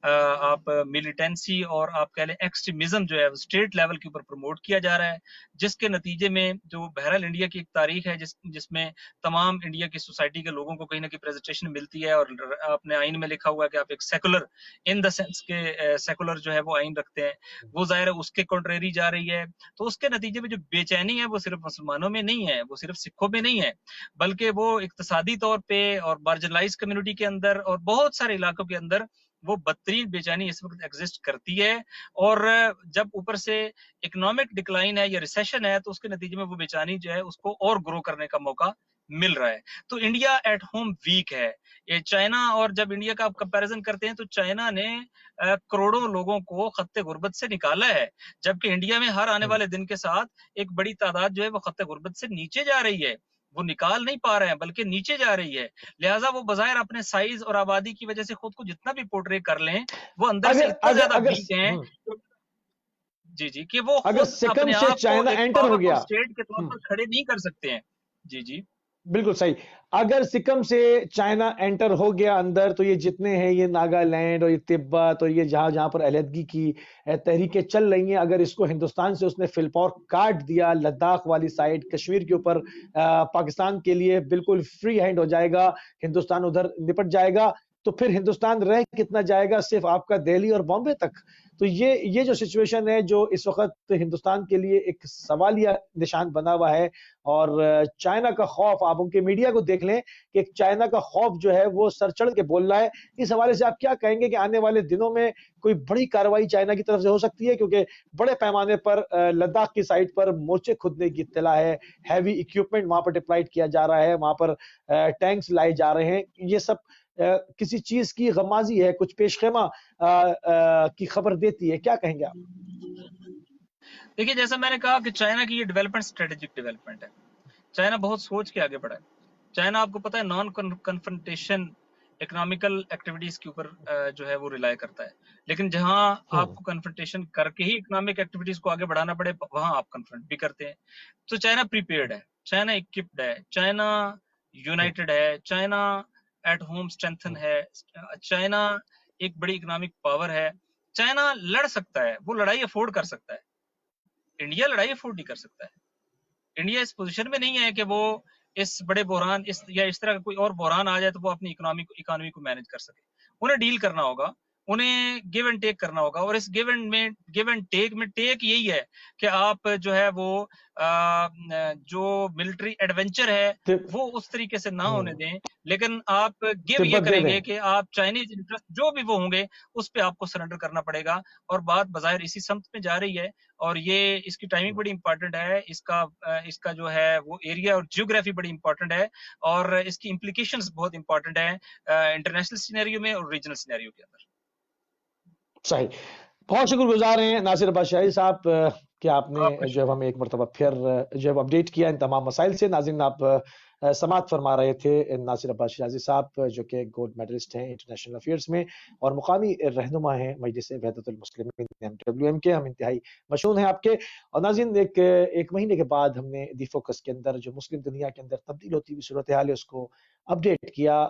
آپ ملیٹنسی اور آپ کہہ لیں ایکسٹریمزم جو ہے وہ اسٹیٹ لیول کے اوپر پروموٹ کیا جا رہا ہے, جس کے نتیجے میں جو بہرحال انڈیا کی ایک تاریخ ہے جس میں تمام انڈیا کی سوسائٹی کے لوگوں کو کہیں نہ کہیں پریزنٹیشن ملتی ہے, اور آپ نے آئین میں لکھا ہوا ہے کہ آپ ایک سیکولر ان دا سینس کے سیکولر جو ہے وہ آئین رکھتے ہیں, وہ ظاہر ہے اس کے کنٹریری جا رہی ہے. تو اس کے نتیجے میں جو بے چینی ہے وہ صرف مسلمانوں میں نہیں ہے, وہ صرف سکھوں میں نہیں ہے, بلکہ وہ اقتصادی طور پہ اور مارجنلائز کمیونٹی کے اندر اور بہت سارے علاقوں کے اندر وہ بدترین بے چینی اس وقت ایگزسٹ کرتی ہے. اور جب اوپر سے اکنامک ڈکلائن ہے یا ریسیشن ہے تو اس کے نتیجے میں وہ بے چینی جو ہے اس کو اور گرو کرنے کا موقع مل رہا ہے. تو انڈیا ایٹ ہوم ویک ہے. یہ چائنا اور جب انڈیا کا آپ کمپیریزن کرتے ہیں تو چائنا نے کروڑوں لوگوں کو خط غربت سے نکالا ہے, جبکہ انڈیا میں ہر آنے والے دن کے ساتھ ایک بڑی تعداد جو ہے وہ خط غربت سے نیچے جا رہی ہے. وہ نکال نہیں پا رہے ہیں بلکہ نیچے جا رہی ہے. لہٰذا وہ بظاہر اپنے سائز اور آبادی کی وجہ سے خود کو جتنا بھی پورٹری کر لیں وہ اندر سے اتنا زیادہ ویک ہیں جی کہ وہ اگر خود سکم اپنے سے آپ کو چائنا ایک انٹر ہو پاورفل گیا, اسٹیٹ کے طور پر کھڑے نہیں کر سکتے ہیں. جی بالکل صحیح. اگر سکم سے چائنا انٹر ہو گیا اندر تو یہ جتنے ہیں یہ ناگالینڈ اور یہ تبت اور یہ جہاں پر علیحدگی کی تحریکیں چل رہی ہیں, اگر اس کو ہندوستان سے اس نے فلپور کاٹ دیا, لداخ والی سائڈ کشمیر کے اوپر پاکستان کے لیے بالکل فری ہینڈ ہو جائے گا, ہندوستان ادھر نپٹ جائے گا, تو پھر ہندوستان رہ کتنا جائے گا؟ صرف آپ کا دہلی اور بامبے تک. تو یہ جو سچویشن ہے جو اس وقت ہندوستان کے لیے ایک سوالیہ نشان بنا ہوا ہے. اور چائنا کا خوف, آپ ان کے میڈیا کو دیکھ لیں کہ چائنا کا خوف جو ہے وہ سر چڑھ کے بول رہا ہے. اس حوالے سے آپ کیا کہیں گے کہ آنے والے دنوں میں کوئی بڑی کارروائی چائنا کی طرف سے ہو سکتی ہے؟ کیونکہ بڑے پیمانے پر لداخ کی سائٹ پر مورچے کھودنے کی اطلاع ہے, ہیوی اکوپمنٹ وہاں پر ڈپلائڈ کیا جا رہا ہے, وہاں پر ٹینکس لائے جا رہے ہیں. یہ سب کسی چیز کی غمازی ہے, کچھ پیش خیمہ کی خبر دیتی ہے. کیا کہیں گے آپ؟ دیکھیے, جیسا میں نے کہا کہ چائنا کی یہ ڈیولپمنٹ اسٹریٹجک ڈیولپمنٹ ہے. چائنا بہت سوچ کے آگے بڑھا ہے. چائنا آپ کو پتا ہے نان کنفرنٹیشن اکنامیکل ایکٹیویٹیز کے اوپر جو ہے وہ ریلائی کرتا ہے, لیکن جہاں آپ کو کنفرنٹیشن کر کے ہی اکنامک ایکٹیویٹیز کو آگے بڑھانا پڑے وہاں آپ کنفرنٹ بھی کرتے ہیں. تو چائنا پریپیئرڈ ہے, چائنا اکوپڈ ہے, چائنا یونائٹڈ ہے, چائنا ایٹ ہوم اسٹرینتھن ہے, چائنا ایک بڑی اکنامک پاور ہے. چائنا لڑ سکتا ہے, وہ لڑائی افورڈ کر سکتا ہے. انڈیا لڑائی افورڈ نہیں کر سکتا ہے. انڈیا اس پوزیشن میں نہیں ہے کہ وہ اس بڑے بحران یا اس طرح کا کوئی اور بحران آ جائے تو وہ اپنی اکانومی کو مینج کر سکے. انہیں ڈیل کرنا ہوگا, انہیں گیو اینڈ ٹیک کرنا ہوگا, اور اس گیو اینڈ ٹیک میں ٹیک یہی ہے کہ آپ جو ہے وہ جو ملٹری ایڈونچر ہے وہ اس طریقے سے نہ ہونے دیں, لیکن آپ گیو یہ کریں گے کہ آپ چائنیز انٹرسٹ جو بھی وہ ہوں گے اس پہ آپ کو سرنڈر کرنا پڑے گا. اور بات بظاہر اسی سمت میں جا رہی ہے, اور یہ اس کی ٹائمنگ بڑی امپورٹنٹ ہے, اس کا جو ہے وہ ایریا اور جیوگرافی بڑی امپورٹنٹ ہے, اور اس کی امپلیکیشنز بہت امپورٹنٹ ہیں انٹرنیشنل سینیریو میں اور ریجنل سینیریو کے اندر. صحیح. بہت شکر گزار ہیں ناصر عباس شاہی صاحب کہ آپ نے جو ہمیں ایک مرتبہ پھر جو اپڈیٹ کیا ان تمام مسائل سے. ناظرین, آپ سماعت فرما رہے تھے ناصر عباس شاہی صاحب جو کہ گولڈ میڈلسٹ ہیں انٹرنیشنل افیئرز میں اور مقامی رہنما ہیں مجلس وحدت المسلمین MWM کے. ہم انتہائی مشہور ہیں آپ کے. اور ناظرین, ایک مہینے کے بعد ہم نے دی فوکس کے اندر جو مسلم دنیا کے اندر تبدیل ہوتی ہوئی صورتحال ہے اس کو اپڈیٹ کیا.